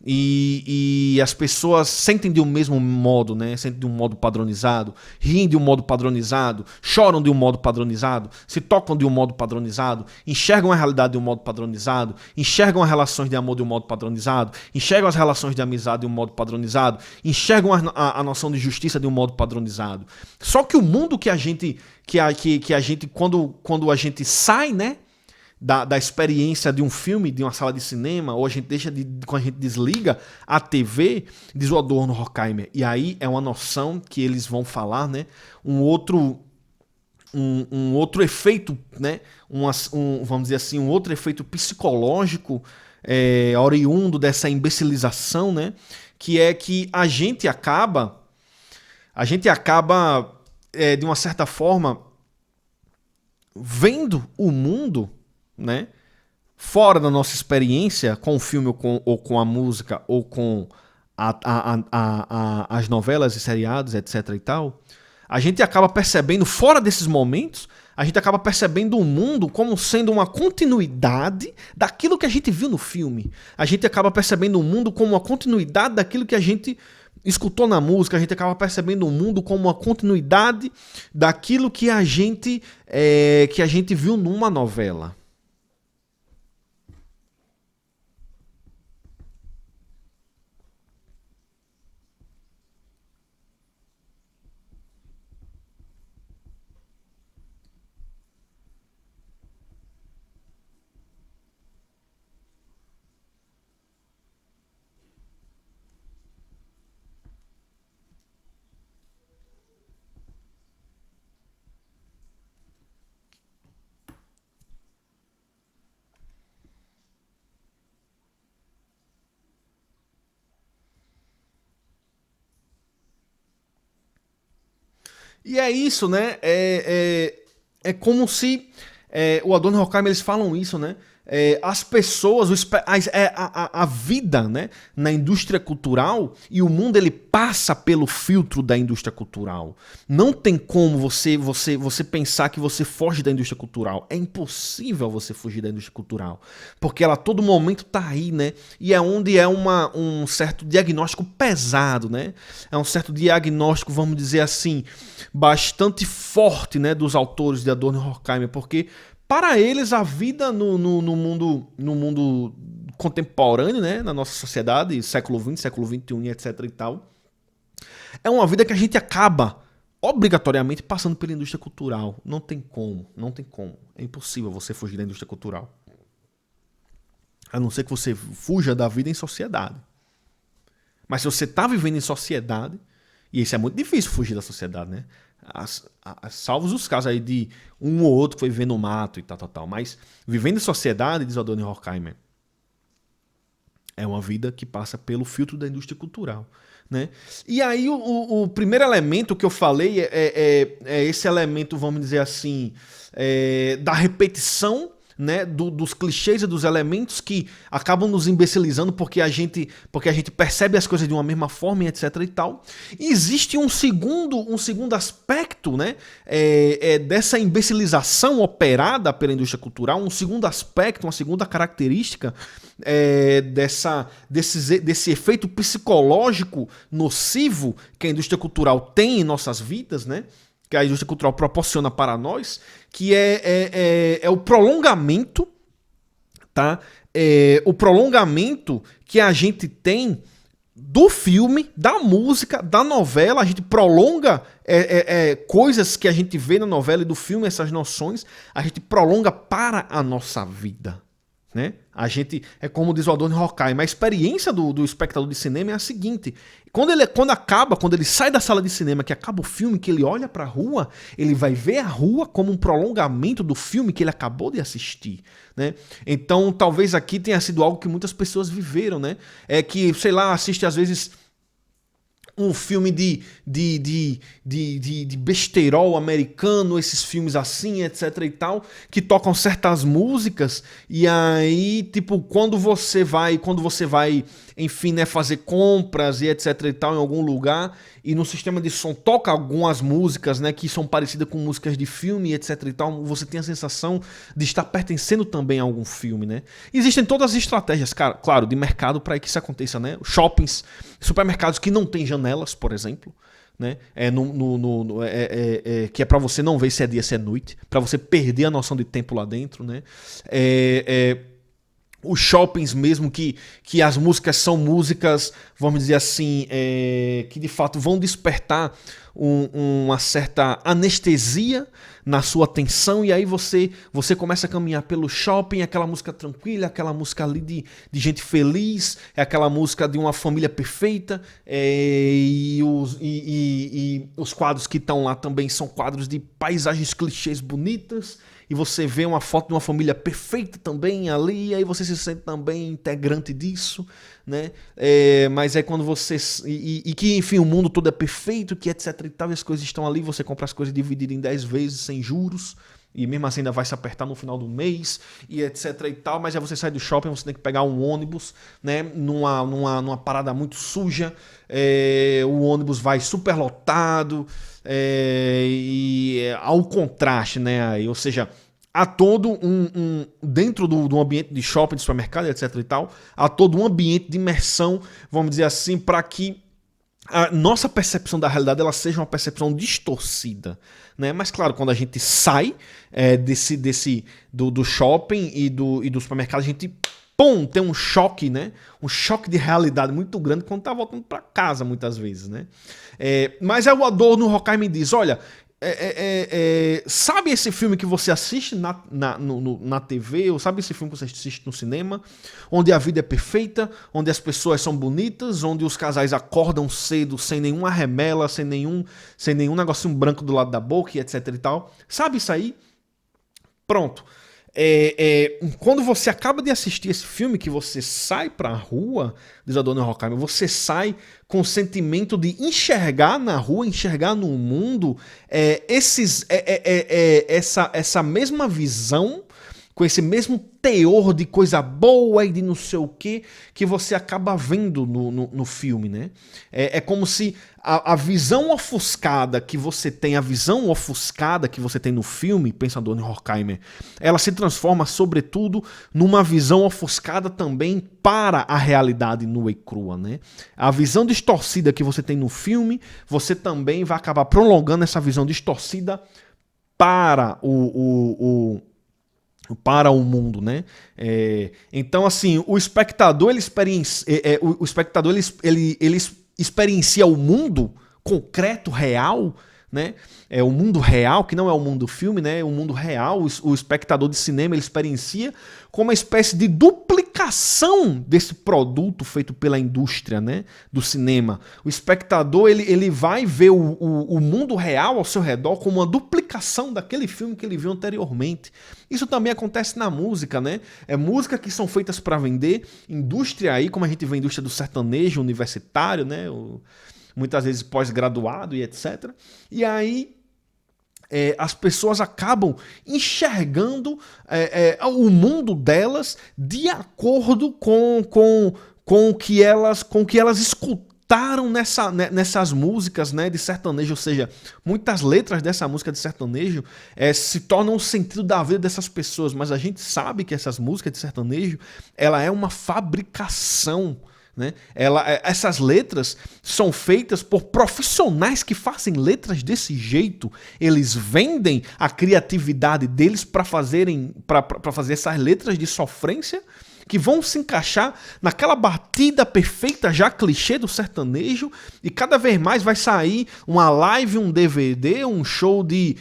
E as pessoas sentem de um mesmo modo, né? Sentem de um modo padronizado, riem de um modo padronizado, choram de um modo padronizado, se tocam de um modo padronizado, enxergam a realidade de um modo padronizado, enxergam as relações de amor de um modo padronizado, enxergam as relações de amizade de um modo padronizado, enxergam a noção de justiça de um modo padronizado. Só que o mundo que a gente quando a gente sai, né, da experiência de um filme, de uma sala de cinema, ou a gente quando a gente desliga a TV, diz o Adorno Horkheimer. E aí é uma noção que eles vão falar, né, um outro efeito, né, vamos dizer assim, um outro efeito psicológico oriundo dessa imbecilização, né, que é que a gente acaba de uma certa forma vendo o mundo, né, fora da nossa experiência com o filme ou com a música ou com as novelas e seriados, etc e tal. A gente acaba percebendo, fora desses momentos, a gente acaba percebendo o mundo como sendo uma continuidade daquilo que a gente viu no filme. A gente acaba percebendo o mundo como uma continuidade daquilo que a gente escutou na música. A gente acaba percebendo o mundo como uma continuidade daquilo que a gente viu numa novela. E é isso, né? É como se o Adorno e Horkheimer, eles falam isso, né? As pessoas, a vida, né, na indústria cultural e o mundo, ele passa pelo filtro da indústria cultural. Não tem como você pensar que você foge da indústria cultural. É impossível você fugir da indústria cultural, porque ela a todo momento tá aí, né? E é onde um certo diagnóstico pesado, né? É um certo diagnóstico, vamos dizer assim, bastante forte, né, dos autores de Adorno e Horkheimer, porque para eles, a vida no mundo contemporâneo, né, na nossa sociedade, século XX, século XXI, etc e tal, é uma vida que a gente acaba obrigatoriamente passando pela indústria cultural. Não tem como, não tem como. É impossível você fugir da indústria cultural. A não ser que você fuja da vida em sociedade. Mas se você está vivendo em sociedade, e isso é muito difícil fugir da sociedade, né? Salvos os casos aí de um ou outro que foi viver no mato e tal. Mas vivendo em sociedade, diz o Adorno e Horkheimer, é uma vida que passa pelo filtro da indústria cultural, né? E aí o primeiro elemento que eu falei é esse elemento, vamos dizer assim, da repetição, né, dos clichês e dos elementos que acabam nos imbecilizando porque a gente percebe as coisas de uma mesma forma e etc e tal. E existe um segundo aspecto, né, dessa imbecilização operada pela indústria cultural, um segundo aspecto, uma segunda característica desse efeito psicológico nocivo que a indústria cultural tem em nossas vidas, né? Que a indústria cultural proporciona para nós, que é o prolongamento, tá? O prolongamento que a gente tem do filme, da música, da novela. A gente prolonga coisas que a gente vê na novela e do filme, essas noções, a gente prolonga para a nossa vida, né? A gente, como diz o Adorno Horkheimer, a experiência do espectador de cinema é a seguinte: quando ele sai da sala de cinema, que acaba o filme, que ele olha para a rua, ele vai ver a rua como um prolongamento do filme que ele acabou de assistir, né? Então, talvez aqui tenha sido algo que muitas pessoas viveram, né? É que, sei lá, assiste às vezes um filme de besteirol americano, esses filmes assim, etc e tal, que tocam certas músicas, e aí, tipo, quando você vai, enfim, né, fazer compras e etc e tal em algum lugar, e no sistema de som toca algumas músicas, né, que são parecidas com músicas de filme, etc e tal, você tem a sensação de estar pertencendo também a algum filme, né? Existem todas as estratégias, cara, claro, de mercado para que isso aconteça, né? Shoppings, supermercados que não têm janelas, por exemplo, né? Que é para você não ver se é dia, se é noite, para você perder a noção de tempo lá dentro, né? Os shoppings mesmo, que as músicas são músicas, vamos dizer assim, que de fato vão despertar uma certa anestesia na sua atenção, e aí você começa a caminhar pelo shopping, aquela música tranquila, aquela música ali de gente feliz, é aquela música de uma família perfeita, e os quadros que estão lá também são quadros de paisagens clichês bonitas, e você vê uma foto de uma família perfeita também ali, e aí você se sente também integrante disso, né? Mas é quando você... E que, enfim, o mundo todo é perfeito, que etc e tal, e as coisas estão ali, você compra as coisas divididas em 10 vezes, sem juros, e mesmo assim ainda vai se apertar no final do mês, e etc e tal, mas aí você sai do shopping, você tem que pegar um ônibus, né, numa parada muito suja, o ônibus vai super lotado, e ao contraste, né, aí, ou seja, há todo dentro do ambiente de shopping, de supermercado, etc e tal, há todo um ambiente de imersão, vamos dizer assim, para que a nossa percepção da realidade ela seja uma percepção distorcida, né? Mas claro, quando a gente sai do shopping e do supermercado, a gente tem um choque, né? Um choque de realidade muito grande quando tá voltando para casa, muitas vezes, né? Mas aí o Adorno Horkheimer diz, olha, sabe esse filme que você assiste na TV, ou sabe esse filme que você assiste no cinema, onde a vida é perfeita, onde as pessoas são bonitas, onde os casais acordam cedo, sem nenhuma remela, sem nenhum negocinho branco do lado da boca, e etc e tal. Sabe isso aí? Pronto. Quando você acaba de assistir esse filme, que você sai pra rua, diz Adorno Horkheimer, você sai com o sentimento de enxergar na rua, enxergar no mundo essa mesma visão, com esse mesmo teor de coisa boa e de não sei o que você acaba vendo no filme, né? É como se a visão ofuscada que você tem, no filme, pensa Adorno Horkheimer, ela se transforma, sobretudo, numa visão ofuscada também para a realidade nua e crua, né? A visão distorcida que você tem no filme, você também vai acabar prolongando essa visão distorcida para para o mundo, né? Então, assim, o espectador ele experiencia o mundo concreto, real, né? O mundo real, que não é o mundo do filme, né? O mundo real, o espectador de cinema ele experiencia como uma espécie de duplicação desse produto feito pela indústria, né? Do cinema. O espectador ele vai ver o mundo real ao seu redor como uma duplicação daquele filme que ele viu anteriormente. Isso também acontece na música, né? Música que são feitas para vender, indústria aí, como a gente vê a indústria do sertanejo universitário, né? Muitas vezes pós-graduado e etc. E aí as pessoas acabam enxergando o mundo delas de acordo com o que elas escutaram nessas músicas, né, de sertanejo. Ou seja, muitas letras dessa música de sertanejo se tornam o sentido da vida dessas pessoas, mas a gente sabe que essas músicas de sertanejo, ela é uma fabricação, né? Essas letras são feitas por profissionais que fazem letras desse jeito. Eles vendem a criatividade deles para fazer essas letras de sofrência que vão se encaixar naquela batida perfeita já clichê do sertanejo, e cada vez mais vai sair uma live, um DVD, um show de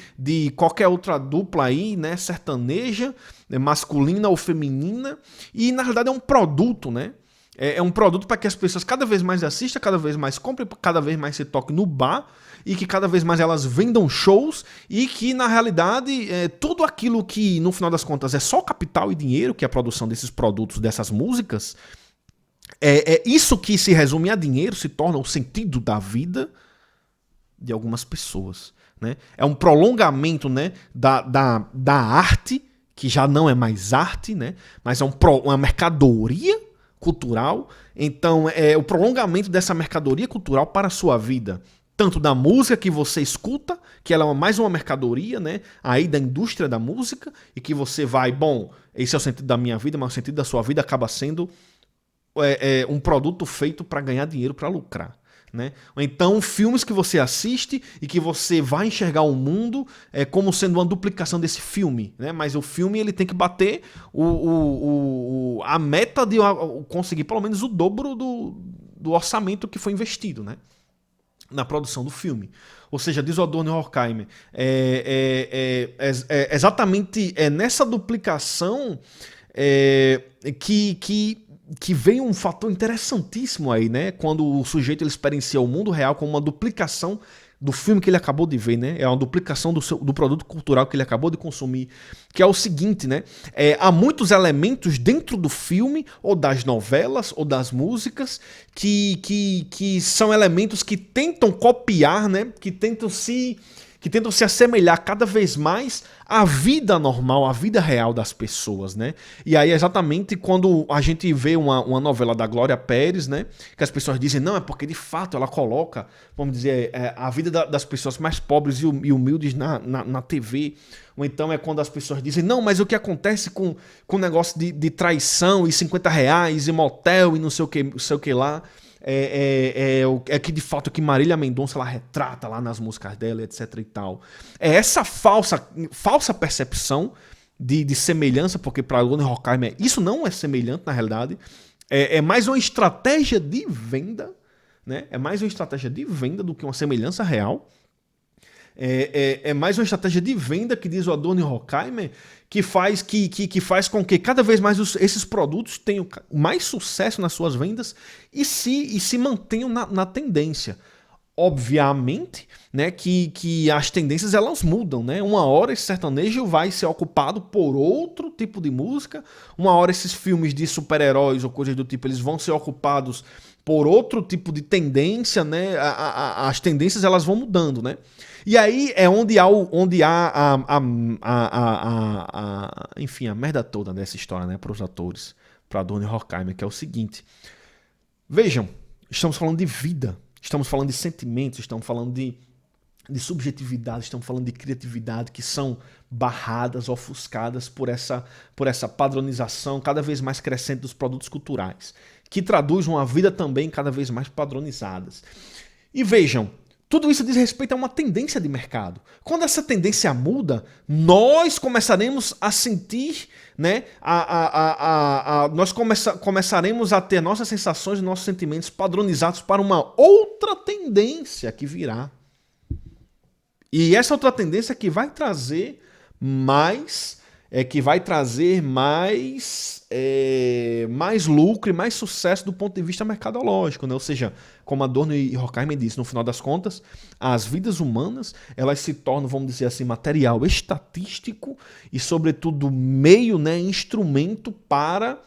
qualquer outra dupla aí, né, sertaneja, masculina ou feminina, e na realidade é um produto, né? É um produto para que as pessoas cada vez mais assistam, cada vez mais comprem, cada vez mais se toquem no bar, e que cada vez mais elas vendam shows, e que na realidade tudo aquilo que no final das contas é só capital e dinheiro, que é a produção desses produtos, dessas músicas, isso que se resume a dinheiro, se torna o sentido da vida de algumas pessoas, né? É um prolongamento, né, da arte, que já não é mais arte, né, mas é uma mercadoria cultural. Então é o prolongamento dessa mercadoria cultural para a sua vida, tanto da música que você escuta, que ela é mais uma mercadoria, né, aí da indústria da música, e que você vai, bom, esse é o sentido da minha vida, mas o sentido da sua vida acaba sendo um produto feito para ganhar dinheiro, para lucrar, né? Ou então filmes que você assiste e que você vai enxergar o mundo como sendo uma duplicação desse filme, né? Mas o filme ele tem que bater a meta de conseguir pelo menos o dobro do orçamento que foi investido, né, na produção do filme. Ou seja, diz o Adorno Horkheimer, exatamente nessa duplicação que vem um fator interessantíssimo aí, né? Quando o sujeito ele experiencia o mundo real como uma duplicação do filme que ele acabou de ver, né? É uma duplicação do produto cultural que ele acabou de consumir, que é o seguinte, né? Há muitos elementos dentro do filme, ou das novelas, ou das músicas, que são elementos que tentam copiar, né? Que tentam se assemelhar cada vez mais à vida normal, à vida real das pessoas, né? E aí exatamente quando a gente vê uma novela da Glória Pérez, né, que as pessoas dizem, não, é porque de fato ela coloca, vamos dizer, a vida das pessoas mais pobres e humildes na TV. Ou então é quando as pessoas dizem, não, mas o que acontece com o negócio de traição e R$50 e motel e não sei o que lá, que de fato que Marília Mendonça ela retrata lá nas músicas dela, etc e tal. É essa falsa percepção de semelhança, porque para Adorno Horkheimer isso não é semelhante na realidade, é mais uma estratégia de venda, né? É mais uma estratégia de venda do que uma semelhança real. É mais uma estratégia de venda, que diz o Adorno Horkheimer, que faz com que cada vez mais esses produtos tenham mais sucesso nas suas vendas e se mantenham na tendência. Obviamente, né, que as tendências elas mudam, né? Uma hora esse sertanejo vai ser ocupado por outro tipo de música, uma hora esses filmes de super-heróis ou coisas do tipo eles vão ser ocupados por outro tipo de tendência, né? As tendências elas vão mudando, né? E aí é onde há enfim, a merda toda dessa história, né, para os atores, para Adorno Horkheimer, que é o seguinte: vejam, estamos falando de vida, estamos falando de sentimentos, estamos falando de subjetividade, estamos falando de criatividade, que são barradas, ofuscadas por essa padronização cada vez mais crescente dos produtos culturais, que traduz uma vida também cada vez mais padronizadas. E vejam, tudo isso diz respeito a uma tendência de mercado. Quando essa tendência muda, nós começaremos a sentir, né, nós começaremos a ter nossas sensações e nossos sentimentos padronizados para uma outra tendência que virá. E essa outra tendência que vai trazer mais lucro e mais sucesso do ponto de vista mercadológico, né? Ou seja, como Adorno e Horkheimer disse, no final das contas, as vidas humanas elas se tornam, vamos dizer assim, material estatístico e, sobretudo, meio, né, instrumento para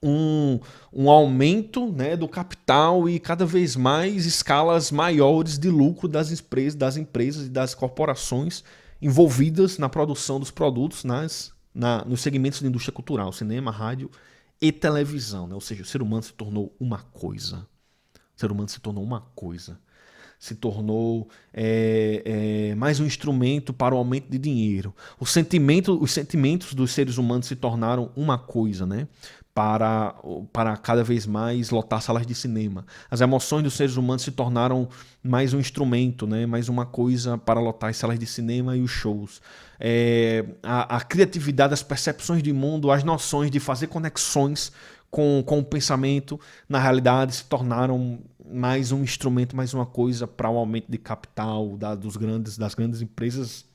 um aumento, né, do capital e cada vez mais escalas maiores de lucro das empresas e das corporações envolvidas na produção dos produtos nos segmentos de indústria cultural, cinema, rádio e televisão, né? Ou seja, o ser humano se tornou uma coisa. O ser humano se tornou uma coisa. Se tornou mais um instrumento para o aumento de dinheiro. Os sentimentos dos seres humanos se tornaram uma coisa, né? Para cada vez mais lotar salas de cinema. As emoções dos seres humanos se tornaram mais um instrumento, né? Mais uma coisa para lotar as salas de cinema e os shows. A criatividade, as percepções de mundo, as noções de fazer conexões com o pensamento, na realidade se tornaram mais um instrumento, mais uma coisa para o aumento de capital das grandes empresas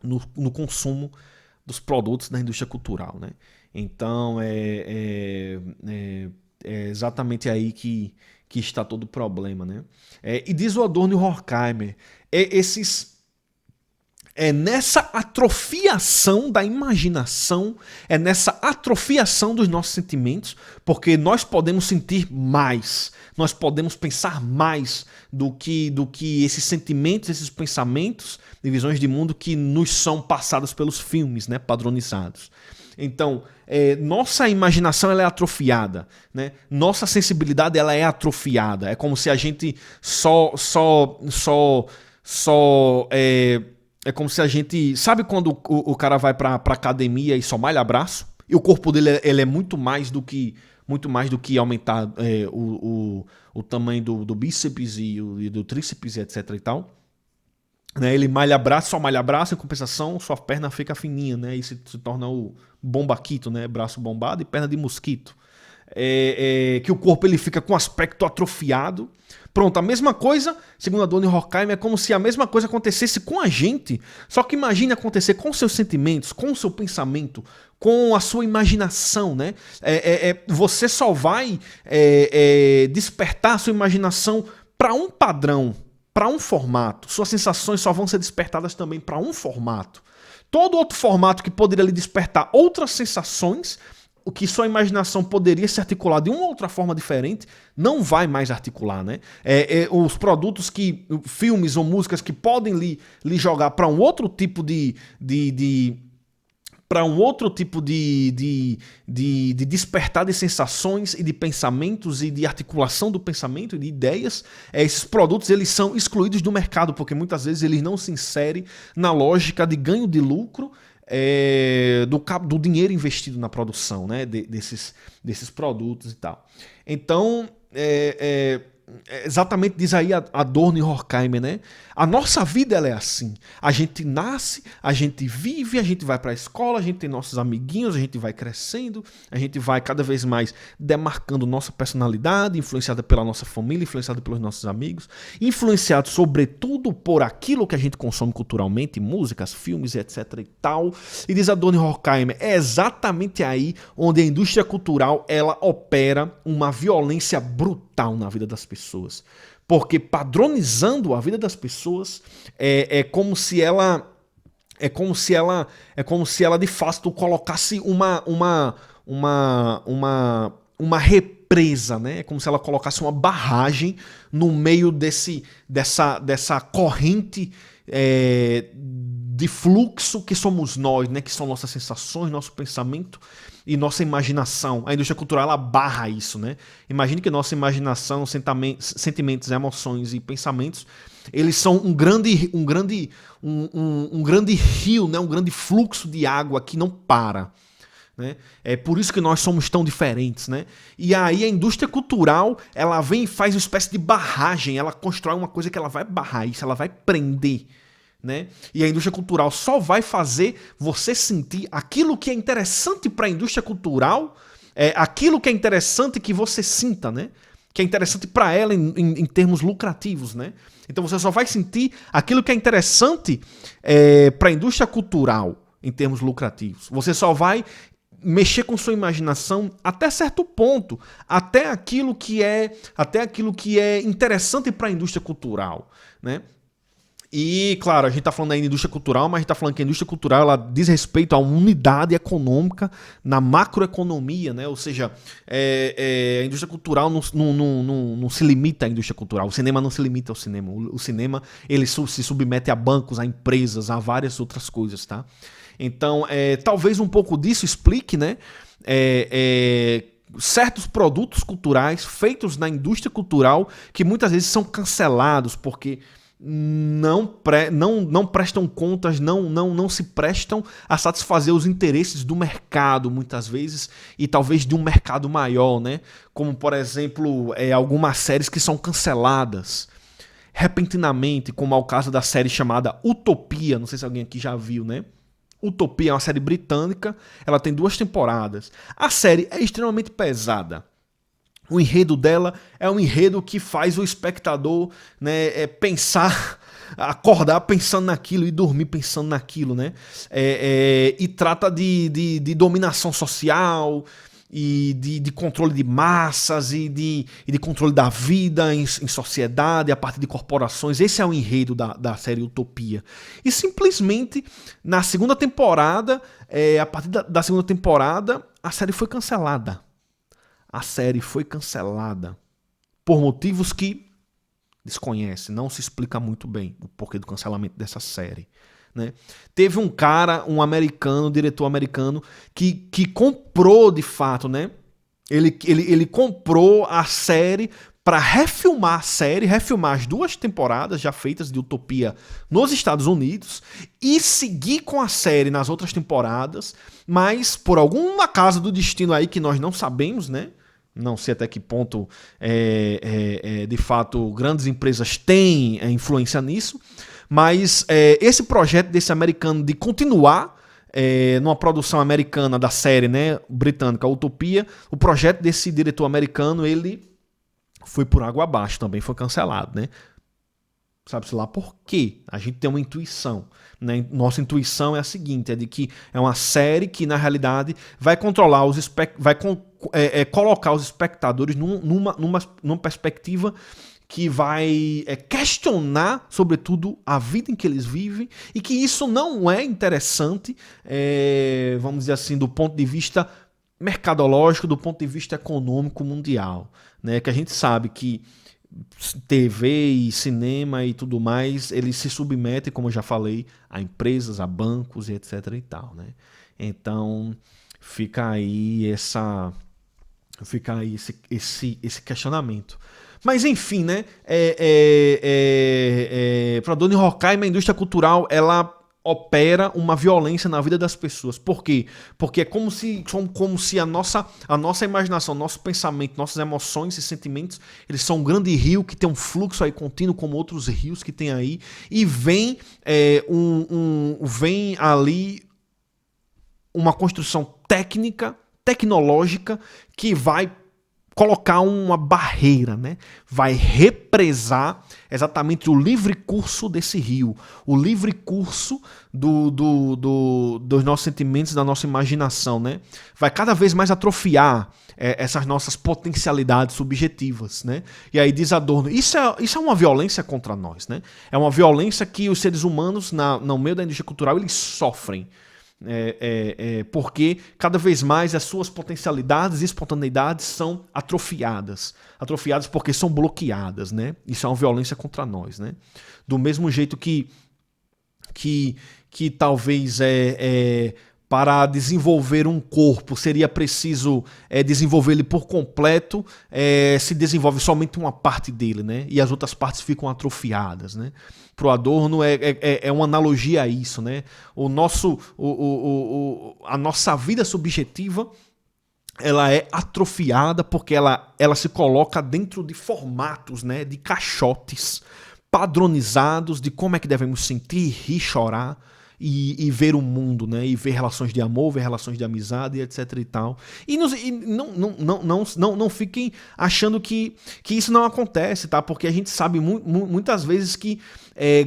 no consumo dos produtos da indústria cultural, né? Então é exatamente aí que está todo o problema, né? E diz o Adorno e o Horkheimer, nessa atrofiação da imaginação, nessa atrofiação dos nossos sentimentos, porque nós podemos sentir mais, nós podemos pensar mais do que esses sentimentos, esses pensamentos e visões de mundo que nos são passados pelos filmes, né, padronizados. Então, nossa imaginação ela é atrofiada, né? Nossa sensibilidade ela é atrofiada. É como se a gente é como se a gente... Sabe quando o cara vai pra academia e só malha braço? E o corpo dele ele é muito mais do que aumentar o tamanho do bíceps e do tríceps e etc e tal. Né? Ele malha braço, só malha braço, em compensação sua perna fica fininha, né? E se torna o bombaquito, né? Braço bombado e perna de mosquito. Que o corpo ele fica com aspecto atrofiado. Pronto, a mesma coisa, segundo Adorno e Horkheimer, é como se a mesma coisa acontecesse com a gente. Só que imagine acontecer com os seus sentimentos, com o seu pensamento, com a sua imaginação, né? Você só vai despertar a sua imaginação para um padrão, para um formato. Suas sensações só vão ser despertadas também para um formato. Todo outro formato que poderia lhe despertar outras sensações, o que sua imaginação poderia se articular de uma outra forma diferente, não vai mais articular, né? Os produtos filmes ou músicas que podem lhe jogar para um outro tipo de despertar de sensações e de pensamentos e de articulação do pensamento e de ideias, esses produtos eles são excluídos do mercado, porque muitas vezes eles não se inserem na lógica de ganho de lucro do dinheiro investido na produção, né, desses produtos e tal. Então, exatamente diz aí Adorno e Horkheimer, né? A nossa vida ela é assim. A gente nasce, a gente vive, a gente vai para a escola, a gente tem nossos amiguinhos, a gente vai crescendo, a gente vai cada vez mais demarcando nossa personalidade, influenciada pela nossa família, influenciada pelos nossos amigos, influenciado sobretudo por aquilo que a gente consome culturalmente, músicas, filmes, etc e tal. E diz Adorno e Horkheimer, é exatamente aí onde a indústria cultural ela opera uma violência brutal na vida das pessoas. Porque padronizando a vida das pessoas é como se ela de fato colocasse uma represa, né? É como se ela colocasse uma barragem no meio dessa corrente de fluxo que somos nós, né? Que são nossas sensações, nosso pensamento e nossa imaginação. A indústria cultural ela barra isso, né? Imagine que nossa imaginação, sentimentos, emoções e pensamentos, eles são um grande rio, né? Um grande fluxo de água que não para. Né? É por isso que nós somos tão diferentes, né? E aí a indústria cultural ela vem e faz uma espécie de barragem, ela constrói uma coisa que ela vai barrar isso, ela vai prender. Né? E a indústria cultural só vai fazer você sentir aquilo que é interessante para a indústria cultural, aquilo que é interessante que você sinta, né? Que é interessante para ela em termos lucrativos, né? Então você só vai sentir aquilo que é interessante para a indústria cultural em termos lucrativos. Você só vai mexer com sua imaginação até certo ponto, até aquilo que é interessante para a indústria cultural, né? E, claro, a gente está falando aí de indústria cultural, mas a gente está falando que a indústria cultural ela diz respeito a uma unidade econômica na macroeconomia, né? Ou seja, a indústria cultural não se limita à indústria cultural. O cinema não se limita ao cinema. O cinema ele se submete a bancos, a empresas, a várias outras coisas, tá? Então, talvez um pouco disso explique, né? Certos produtos culturais feitos na indústria cultural que muitas vezes são cancelados porque não prestam contas, não se prestam a satisfazer os interesses do mercado, muitas vezes, e talvez de um mercado maior, né? Como, por exemplo, algumas séries que são canceladas repentinamente, como é o caso da série chamada Utopia, não sei se alguém aqui já viu, né? Utopia é uma série britânica, ela tem 2 temporadas. A série é extremamente pesada. O enredo dela é um enredo que faz o espectador, né, pensar, acordar pensando naquilo e dormir pensando naquilo, né? E trata de dominação social e de controle de massas e de controle da vida em sociedade a partir de corporações. Esse é o enredo da série Utopia. E simplesmente na segunda temporada, a partir da segunda temporada, a série foi cancelada. A série foi cancelada por motivos que desconhece, não se explica muito bem o porquê do cancelamento dessa série, né? Teve um cara, um americano, um diretor americano, que comprou de fato, né? Ele comprou a série para refilmar a série, refilmar as 2 temporadas já feitas de Utopia nos Estados Unidos e seguir com a série nas outras temporadas, mas por algum acaso do destino aí que nós não sabemos, né? Não sei até que ponto, de fato, grandes empresas têm influência nisso, mas esse projeto desse americano de continuar numa produção americana da série, né, britânica Utopia, o projeto desse diretor americano, ele foi por água abaixo, também foi cancelado, né? Sabe-se lá por quê? A gente tem uma intuição, né? Nossa intuição é a seguinte, é de que é uma série que, na realidade, vai controlar colocar os espectadores numa perspectiva que vai questionar, sobretudo, a vida em que eles vivem e que isso não é interessante, vamos dizer assim, do ponto de vista mercadológico, do ponto de vista econômico mundial, né? Que a gente sabe que TV e cinema e tudo mais, eles se submetem, como eu já falei, a empresas, a bancos e etc e tal, né? Então, fica aí esse questionamento. Mas enfim, né? Para Doni Horkheimer, a indústria cultural, ela opera uma violência na vida das pessoas. Por quê? Porque é como se a nossa imaginação, nosso pensamento, nossas emoções e sentimentos, eles são um grande rio que tem um fluxo aí contínuo, como outros rios que tem aí, e vem vem ali uma construção tecnológica que vai colocar uma barreira, né? Vai represar exatamente o livre curso desse rio, o livre curso dos nossos sentimentos, da nossa imaginação, né? Vai cada vez mais atrofiar essas nossas potencialidades subjetivas, né? E aí diz Adorno, isso é uma violência contra nós, né? É uma violência que os seres humanos, no meio da indústria cultural, eles sofrem. Porque cada vez mais as suas potencialidades e espontaneidades são atrofiadas porque são bloqueadas, né? Isso é uma violência contra nós, né? Do mesmo jeito que talvez para desenvolver um corpo seria preciso desenvolver ele por completo, se desenvolve somente uma parte dele, né? E as outras partes ficam atrofiadas, né? Pro Adorno é uma analogia a isso, né? A nossa vida subjetiva, ela é atrofiada porque ela se coloca dentro de formatos, né? De caixotes padronizados de como é que devemos sentir, rir, chorar e ver o mundo, né? E ver relações de amor, ver relações de amizade, etc e tal. E não fiquem achando que isso não acontece, tá? Porque a gente sabe muitas vezes que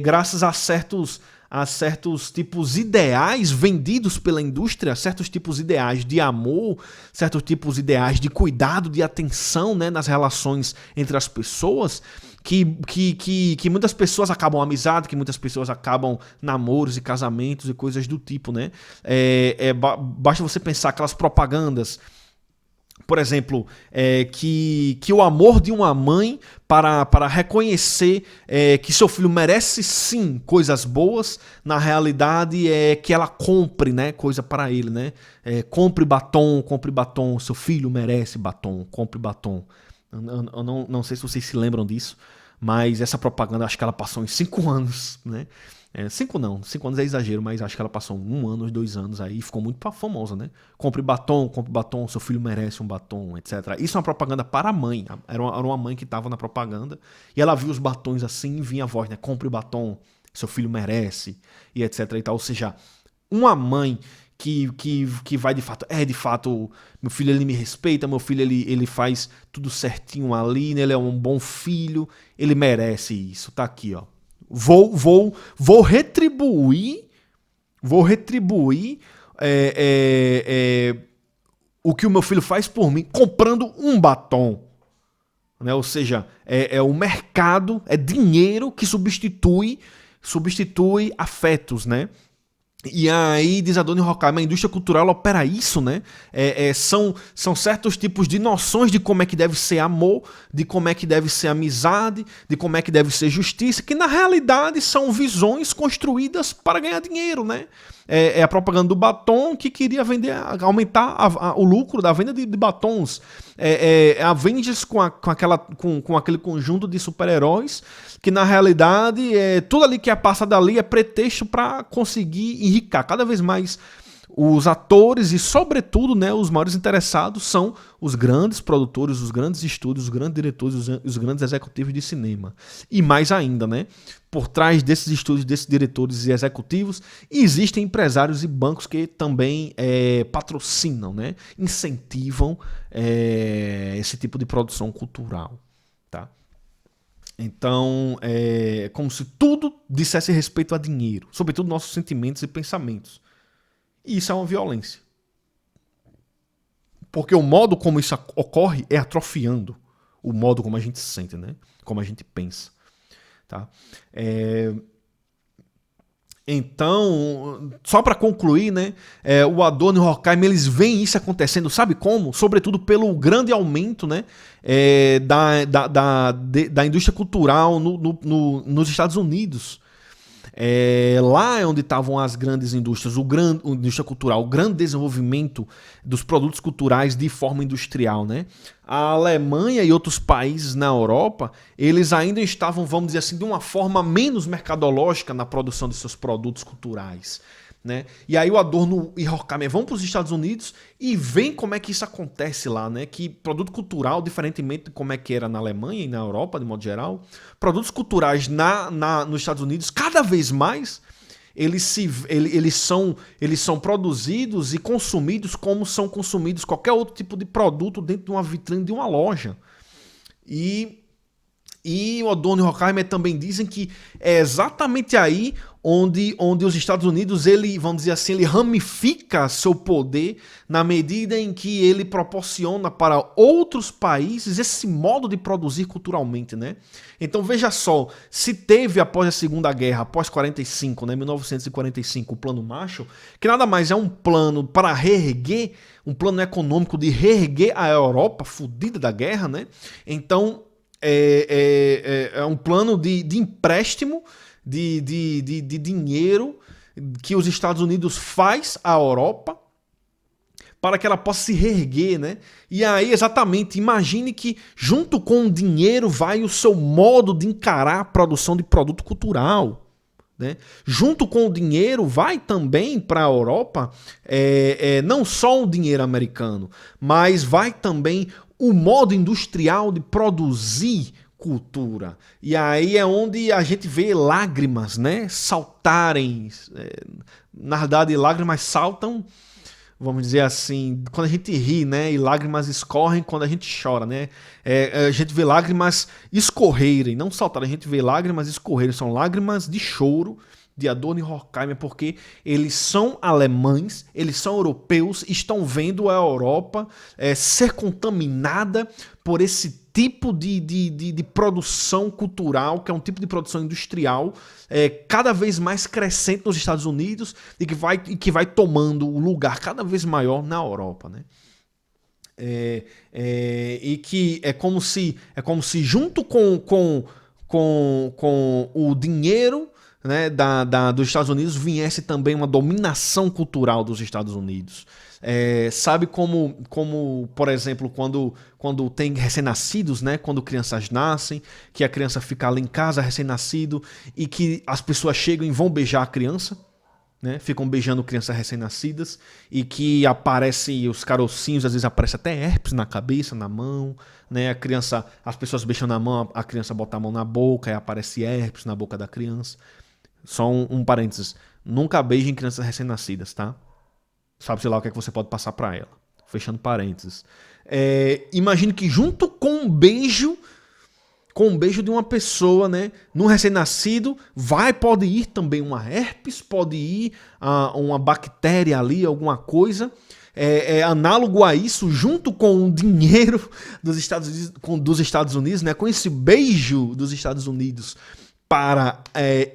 graças a certos a certos tipos ideais vendidos pela indústria, certos tipos ideais de amor, certos tipos ideais de cuidado, de atenção, né, nas relações entre as pessoas, que muitas pessoas acabam amizade, que muitas pessoas acabam namoros e casamentos e coisas do tipo, né? Basta você pensar aquelas propagandas, por exemplo, que o amor de uma mãe para reconhecer que seu filho merece sim coisas boas, na realidade é que ela compre, né, coisa para ele, né? Compre batom, seu filho merece batom, compre batom. Eu não sei se vocês se lembram disso, mas essa propaganda acho que ela passou em 5 anos, né? 5 não, 5 anos é exagero, mas acho que ela passou 1 ano, 2 anos aí e ficou muito famosa, né? Compre batom, seu filho merece um batom, etc. Isso é uma propaganda para a mãe, era uma mãe que estava na propaganda e ela viu os batons assim e vinha a voz, né? Compre batom, seu filho merece, e etc e tal. Ou seja, uma mãe que vai de fato, meu filho ele me respeita, meu filho ele faz tudo certinho ali, né? Ele é um bom filho, ele merece isso, tá aqui, ó. Vou retribuir o que o meu filho faz por mim comprando um batom, né? Ou seja, o mercado, é dinheiro que substitui afetos, né? E aí, diz a Dona Horkheimer, a indústria cultural opera isso, né? São certos tipos de noções de como é que deve ser amor, de como é que deve ser amizade, de como é que deve ser justiça, que na realidade são visões construídas para ganhar dinheiro, né? A propaganda do batom que queria aumentar o lucro da venda de batons. Avengers com aquele conjunto de super-heróis que na realidade tudo ali que é passado ali é pretexto para conseguir enricar cada vez mais os atores e, sobretudo, né, os maiores interessados são os grandes produtores, os grandes estúdios, os grandes diretores, os grandes executivos de cinema. E mais ainda, né, por trás desses estúdios, desses diretores e executivos, existem empresários e bancos que também patrocinam, né, incentivam esse tipo de produção cultural. Tá? Então, é como se tudo dissesse respeito a dinheiro, sobretudo nossos sentimentos e pensamentos. E isso é uma violência. Porque o modo como isso ocorre é atrofiando o modo como a gente se sente, né? Como a gente pensa. Tá? Então, só para concluir, né? O Adorno e o Horkheimer, eles veem isso acontecendo, sabe como? Sobretudo pelo grande aumento, né, da indústria cultural nos Estados Unidos. Lá é onde estavam as grandes indústrias, a indústria cultural, o grande desenvolvimento dos produtos culturais de forma industrial, né? A Alemanha e outros países na Europa, eles ainda estavam, vamos dizer assim, de uma forma menos mercadológica na produção de seus produtos culturais, né? E aí o Adorno e Horkheimer vão para os Estados Unidos e veem como é que isso acontece lá, né? Que produto cultural, diferentemente de como é que era na Alemanha e na Europa, de modo geral, produtos culturais nos Estados Unidos, cada vez mais, eles são produzidos e consumidos como são consumidos qualquer outro tipo de produto dentro de uma vitrine de uma loja. E o Adorno e Horkheimer também dizem que é exatamente aí onde os Estados Unidos, vamos dizer assim, ele ramifica seu poder na medida em que ele proporciona para outros países esse modo de produzir culturalmente, né? Então veja só, se teve após a Segunda Guerra, após 45, né, 1945, o Plano Marshall, que nada mais é um plano para reerguer, um plano econômico de reerguer a Europa fudida da guerra, né? Então é um plano de empréstimo de dinheiro que os Estados Unidos faz à Europa para que ela possa se reerguer, né? E aí, exatamente, imagine que junto com o dinheiro vai o seu modo de encarar a produção de produto cultural, né? Junto com o dinheiro vai também para a Europa não só o dinheiro americano, mas vai também o modo industrial de produzir cultura. E aí é onde a gente vê lágrimas, né, saltarem. Na verdade, lágrimas saltam, vamos dizer assim, quando a gente ri, né, e lágrimas escorrem quando a gente chora, né. A gente vê lágrimas escorrerem, não saltarem, a gente vê lágrimas escorrerem, são lágrimas de choro de Adorno e Horkheimer, porque eles são alemães, eles são europeus, estão vendo a Europa ser contaminada por esse tipo de produção cultural, que é um tipo de produção industrial cada vez mais crescente nos Estados Unidos e que vai tomando um lugar cada vez maior na Europa, né? E que é como se junto com o dinheiro, né, dos Estados Unidos viesse também uma dominação cultural dos Estados Unidos. Sabe como, por exemplo, quando tem recém-nascidos, né, quando crianças nascem, que a criança fica ali em casa, recém-nascido, e que as pessoas chegam e vão beijar a criança, né, ficam beijando crianças recém-nascidas, e que aparecem os carocinhos, às vezes aparece até herpes na cabeça, na mão, né, as pessoas beijam na mão, a criança bota a mão na boca e aparece herpes na boca da criança. Só um parênteses, nunca beijem crianças recém-nascidas, tá? Sabe-se lá o que é que você pode passar para ela. Fechando parênteses. Imagine que junto com um beijo de uma pessoa, né, no recém-nascido, pode ir também uma herpes, pode ir uma bactéria ali, alguma coisa. Análogo a isso, junto com o dinheiro dos Estados Unidos, né, com esse beijo dos Estados Unidos para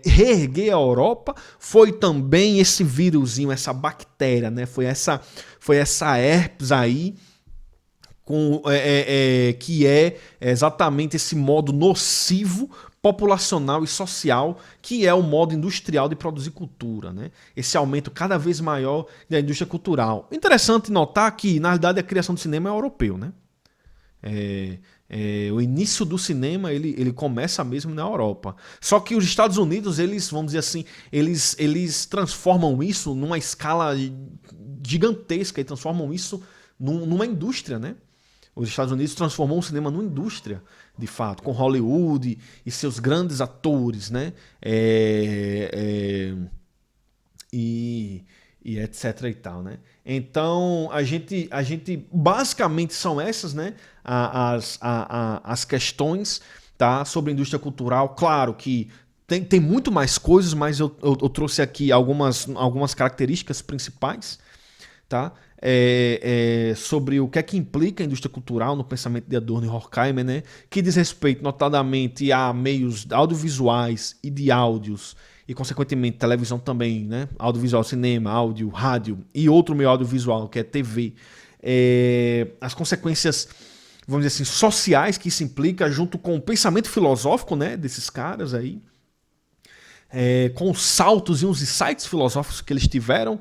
reerguer a Europa, foi também esse vírusinho, essa bactéria, né? Foi essa herpes aí, que é exatamente esse modo nocivo, populacional e social, que é o modo industrial de produzir cultura, né? Esse aumento cada vez maior da indústria cultural. Interessante notar que, na realidade, a criação do cinema é europeu, né? O início do cinema ele começa mesmo na Europa. Só que os Estados Unidos, eles, vamos dizer assim, eles transformam isso numa escala gigantesca e transformam isso numa indústria, né? Os Estados Unidos transformou o cinema numa indústria, de fato, com Hollywood e seus grandes atores, né? E etc e tal, né? Então a gente basicamente são essas, né, as questões, tá, sobre a indústria cultural. Claro que tem muito mais coisas, mas eu trouxe aqui algumas características principais, tá? Sobre o que é que implica a indústria cultural no pensamento de Adorno e Horkheimer, né? Que diz respeito notadamente a meios audiovisuais e de áudios, e consequentemente televisão também, né? Audiovisual, cinema, áudio, rádio e outro meio audiovisual, que é TV. As consequências, vamos dizer assim, sociais que isso implica, junto com o pensamento filosófico, né, desses caras aí, com os saltos e os insights filosóficos que eles tiveram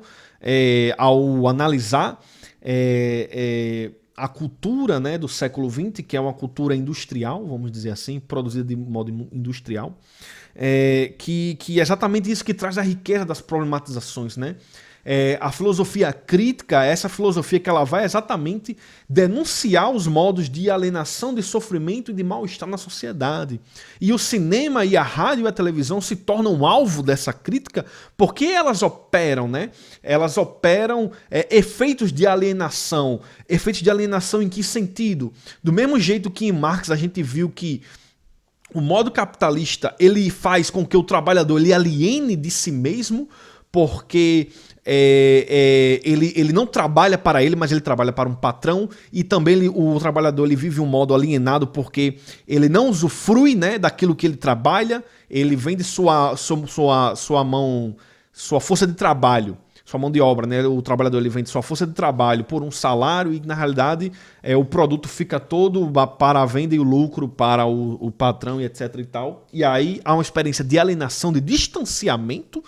ao analisar a cultura, né, do século XX, que é uma cultura industrial, vamos dizer assim, produzida de modo industrial, que é exatamente isso que traz a riqueza das problematizações, né? A filosofia crítica, essa filosofia que ela vai exatamente denunciar os modos de alienação, de sofrimento e de mal-estar na sociedade. E o cinema e a rádio e a televisão se tornam alvo dessa crítica porque elas operam, né? Elas operam efeitos de alienação. Efeitos de alienação em que sentido? Do mesmo jeito que em Marx a gente viu que o modo capitalista ele faz com que o trabalhador ele aliene de si mesmo, porque ele não trabalha para ele, mas ele trabalha para um patrão, e também o trabalhador ele vive um modo alienado porque ele não usufrui, né, daquilo que ele trabalha, ele vende sua mão, sua força de trabalho, sua mão de obra, né? O trabalhador ele vende sua força de trabalho por um salário e na realidade o produto fica todo para a venda e o lucro para o patrão e etc e tal. E aí há uma experiência de alienação, de distanciamento,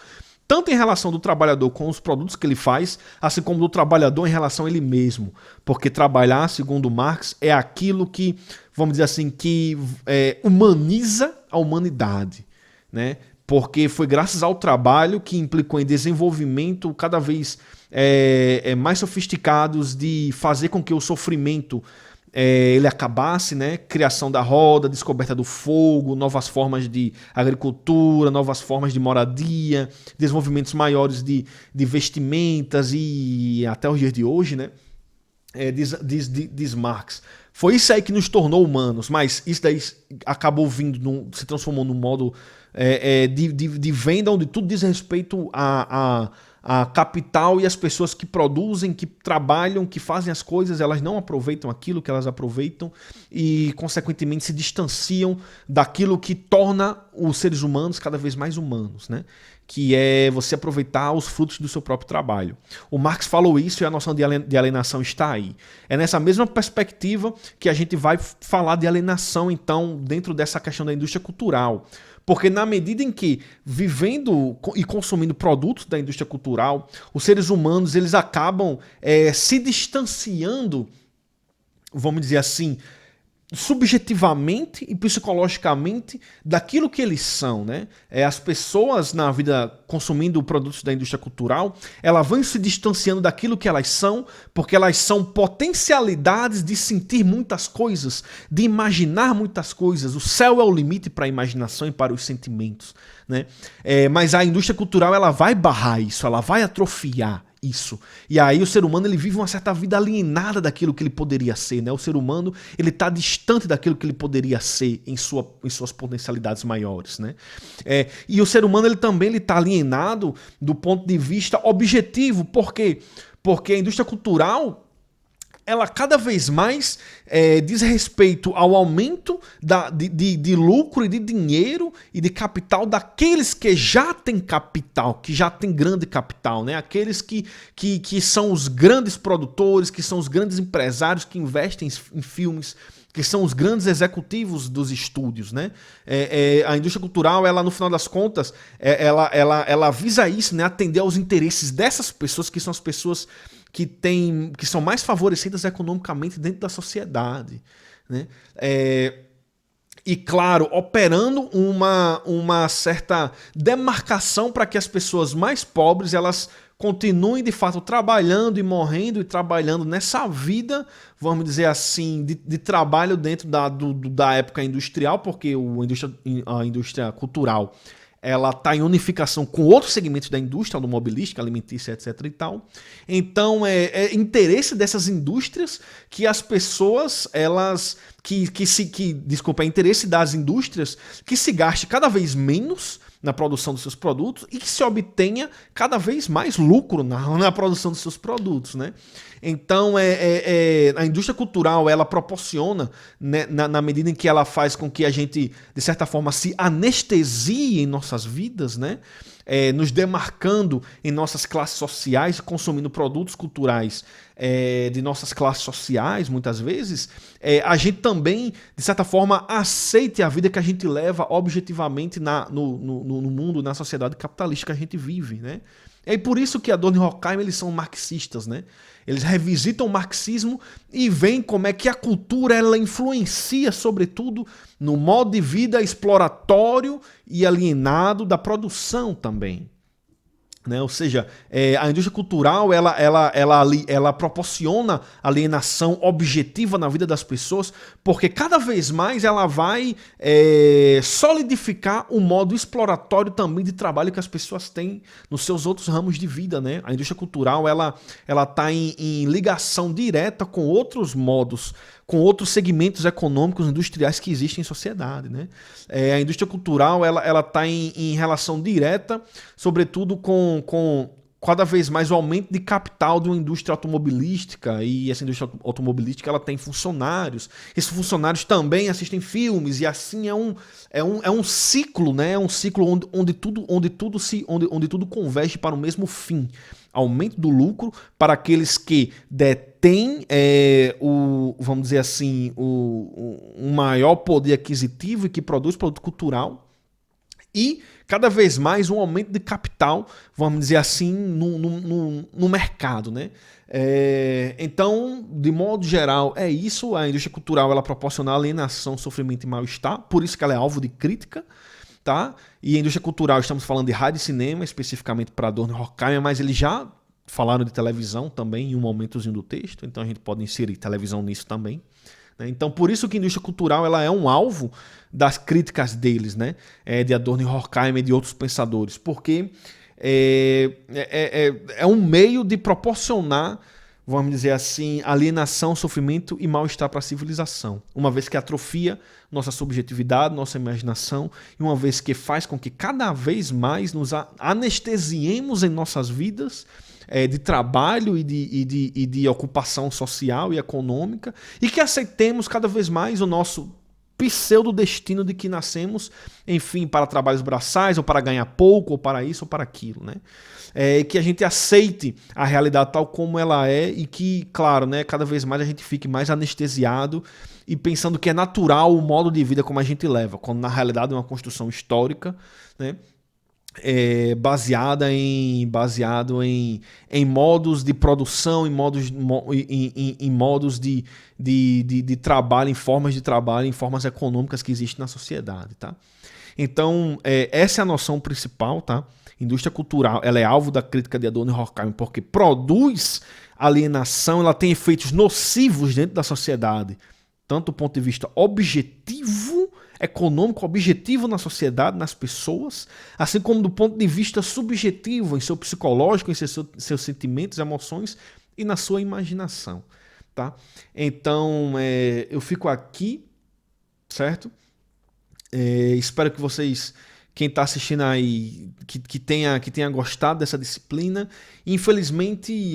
tanto em relação do trabalhador com os produtos que ele faz, assim como do trabalhador em relação a ele mesmo. Porque trabalhar, segundo Marx, é aquilo que, vamos dizer assim, que humaniza a humanidade, né? Porque foi graças ao trabalho que implicou em desenvolvimento cada vez mais sofisticados de fazer com que o sofrimento ele acabasse, né? Criação da roda, descoberta do fogo, novas formas de agricultura, novas formas de moradia, desenvolvimentos maiores de vestimentas e até os dias de hoje, né? diz Marx. Foi isso aí que nos tornou humanos, mas isso daí acabou vindo, se transformou num modo de venda onde tudo diz respeito a capital, e as pessoas que produzem, que trabalham, que fazem as coisas, elas não aproveitam aquilo que elas aproveitam e, consequentemente, se distanciam daquilo que torna os seres humanos cada vez mais humanos, né? Que é você aproveitar os frutos do seu próprio trabalho. O Marx falou isso e a noção de alienação está aí. É nessa mesma perspectiva que a gente vai falar de alienação, então, dentro dessa questão da indústria cultural. Porque na medida em que, vivendo e consumindo produtos da indústria cultural, os seres humanos eles acabam se distanciando, vamos dizer assim, subjetivamente e psicologicamente daquilo que eles são, né? As pessoas na vida consumindo produtos da indústria cultural, elas vão se distanciando daquilo que elas são, porque elas são potencialidades de sentir muitas coisas, de imaginar muitas coisas. O céu é o limite para a imaginação e para os sentimentos, né? Mas a indústria cultural ela vai barrar isso, ela vai atrofiar isso. E aí o ser humano ele vive uma certa vida alienada daquilo que ele poderia ser, né? O ser humano ele está distante daquilo que ele poderia ser em suas potencialidades maiores, né? E o ser humano ele também está alienado do ponto de vista objetivo. Por quê? Porque a indústria cultural ela cada vez mais diz respeito ao aumento de lucro e de dinheiro e de capital daqueles que já têm capital, que já têm grande capital, né? Aqueles que são os grandes produtores, que são os grandes empresários que investem em filmes, que são os grandes executivos dos estúdios, né? A indústria cultural, ela no final das contas, ela visa isso, né? Atender aos interesses dessas pessoas, que são as pessoas que são mais favorecidas economicamente dentro da sociedade, né? E claro, operando uma certa demarcação para que as pessoas mais pobres elas continuem de fato trabalhando e morrendo e trabalhando nessa vida, vamos dizer assim, de trabalho dentro da época industrial, porque a indústria cultural ela está em unificação com outros segmentos da indústria automobilística, alimentícia, etc. e tal. Então, é interesse dessas indústrias que as pessoas, elas... Desculpa, é interesse das indústrias que se gaste cada vez menos na produção dos seus produtos e que se obtenha cada vez mais lucro na produção dos seus produtos, né? Então, a indústria cultural, ela proporciona, né, na medida em que ela faz com que a gente, de certa forma, se anestesie em nossas vidas, né? Nos demarcando em nossas classes sociais, consumindo produtos culturais de nossas classes sociais, muitas vezes, a gente também, de certa forma, aceite a vida que a gente leva objetivamente no mundo, na sociedade capitalista que a gente vive, né? É por isso que Adorno e Horkheimer eles são marxistas, né? Eles revisitam o marxismo e veem como é que a cultura ela influencia, sobretudo, no modo de vida exploratório e alienado da produção também. Né? Ou seja, a indústria cultural ela proporciona alienação objetiva na vida das pessoas, porque cada vez mais ela vai solidificar o modo exploratório também de trabalho que as pessoas têm nos seus outros ramos de vida. Né? A indústria cultural ela está em ligação direta com outros modos, com outros segmentos econômicos industriais que existem em sociedade, né? A indústria cultural ela está em relação direta, sobretudo com cada vez mais o aumento de capital de uma indústria automobilística, e essa indústria automobilística ela tem funcionários. Esses funcionários também assistem filmes, e assim é um ciclo, né? É um ciclo onde tudo converge para o mesmo fim. Aumento do lucro para aqueles que detêm vamos dizer assim, um maior poder aquisitivo e que produz produto cultural, e cada vez mais um aumento de capital, vamos dizer assim, no mercado, né? Então, de modo geral, é isso. A indústria cultural ela proporciona alienação, sofrimento e mal-estar, por isso que ela é alvo de crítica. Tá? E a indústria cultural, estamos falando de rádio e cinema, especificamente para Adorno e Horkheimer, mas eles já falaram de televisão também em um momentozinho do texto, então a gente pode inserir televisão nisso também. Né? Então, por isso que a indústria cultural ela é um alvo das críticas deles, né? De Adorno e Horkheimer e de outros pensadores, porque é um meio de proporcionar, vamos dizer assim, alienação, sofrimento e mal-estar para a civilização. Uma vez que atrofia nossa subjetividade, nossa imaginação, e uma vez que faz com que cada vez mais nos anestesiemos em nossas vidas de trabalho e de ocupação social e econômica, e que aceitemos cada vez mais o nosso pseudo-destino de que nascemos, enfim, para trabalhos braçais, ou para ganhar pouco, ou para isso, ou para aquilo, né? Que a gente aceite a realidade tal como ela é e que, claro, né, cada vez mais a gente fique mais anestesiado e pensando que é natural o modo de vida como a gente leva, quando na realidade é uma construção histórica, né? Baseado em modos de produção, em modos de trabalho, em formas de trabalho, em formas econômicas que existem na sociedade, tá? Então, essa é a noção principal, tá? Indústria cultural, ela é alvo da crítica de Adorno e Horkheimer porque produz alienação, ela tem efeitos nocivos dentro da sociedade, tanto do ponto de vista objetivo, econômico, objetivo na sociedade, nas pessoas, assim como do ponto de vista subjetivo, em seu psicológico, em seus sentimentos, emoções e na sua imaginação, tá? Então, eu fico aqui, certo? Espero que vocês, quem está assistindo aí, que tenha gostado dessa disciplina. Infelizmente,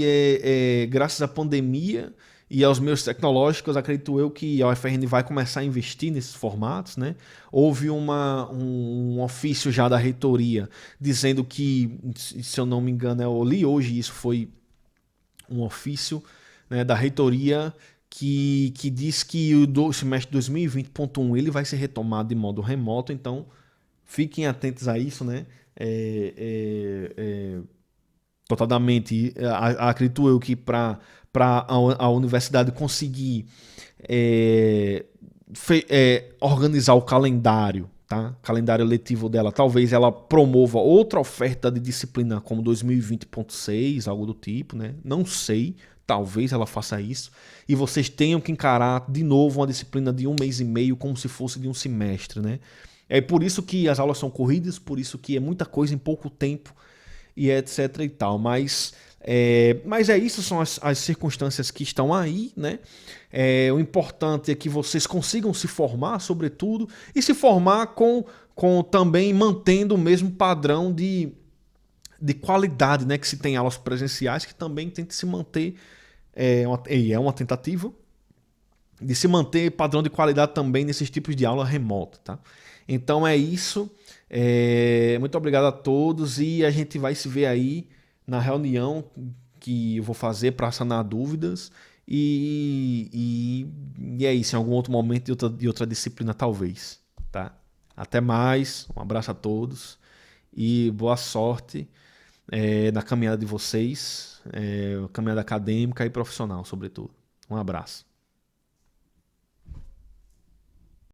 graças à pandemia e aos meios tecnológicos, acredito eu que a UFRN vai começar a investir nesses formatos, né? Houve um ofício já da reitoria dizendo que, se eu não me engano, eu li hoje, isso foi um ofício, né, da reitoria que diz que o semestre 2020.1 ele vai ser retomado de modo remoto, então fiquem atentos a isso, né? Totalmente, acredito eu que para a universidade conseguir organizar o calendário, tá? Calendário letivo dela, talvez ela promova outra oferta de disciplina como 2020.6, algo do tipo, né? Não sei, talvez ela faça isso. E vocês tenham que encarar de novo uma disciplina de 1 mês e meio como se fosse de um semestre, né? É por isso que as aulas são corridas, por isso que é muita coisa em pouco tempo e etc e tal. Mas é isso, são as circunstâncias que estão aí, né? O importante é que vocês consigam se formar, sobretudo, e se formar com também mantendo o mesmo padrão de qualidade, né? Que se tem aulas presenciais, que também tente se manter, é uma tentativa de se manter padrão de qualidade também nesses tipos de aula remota, tá? Então é isso. Muito obrigado a todos e a gente vai se ver aí na reunião que eu vou fazer para sanar dúvidas e é isso, em algum outro momento de outra disciplina talvez, tá? Até mais, um abraço a todos e boa sorte na caminhada de vocês, caminhada acadêmica e profissional, sobretudo. Um abraço.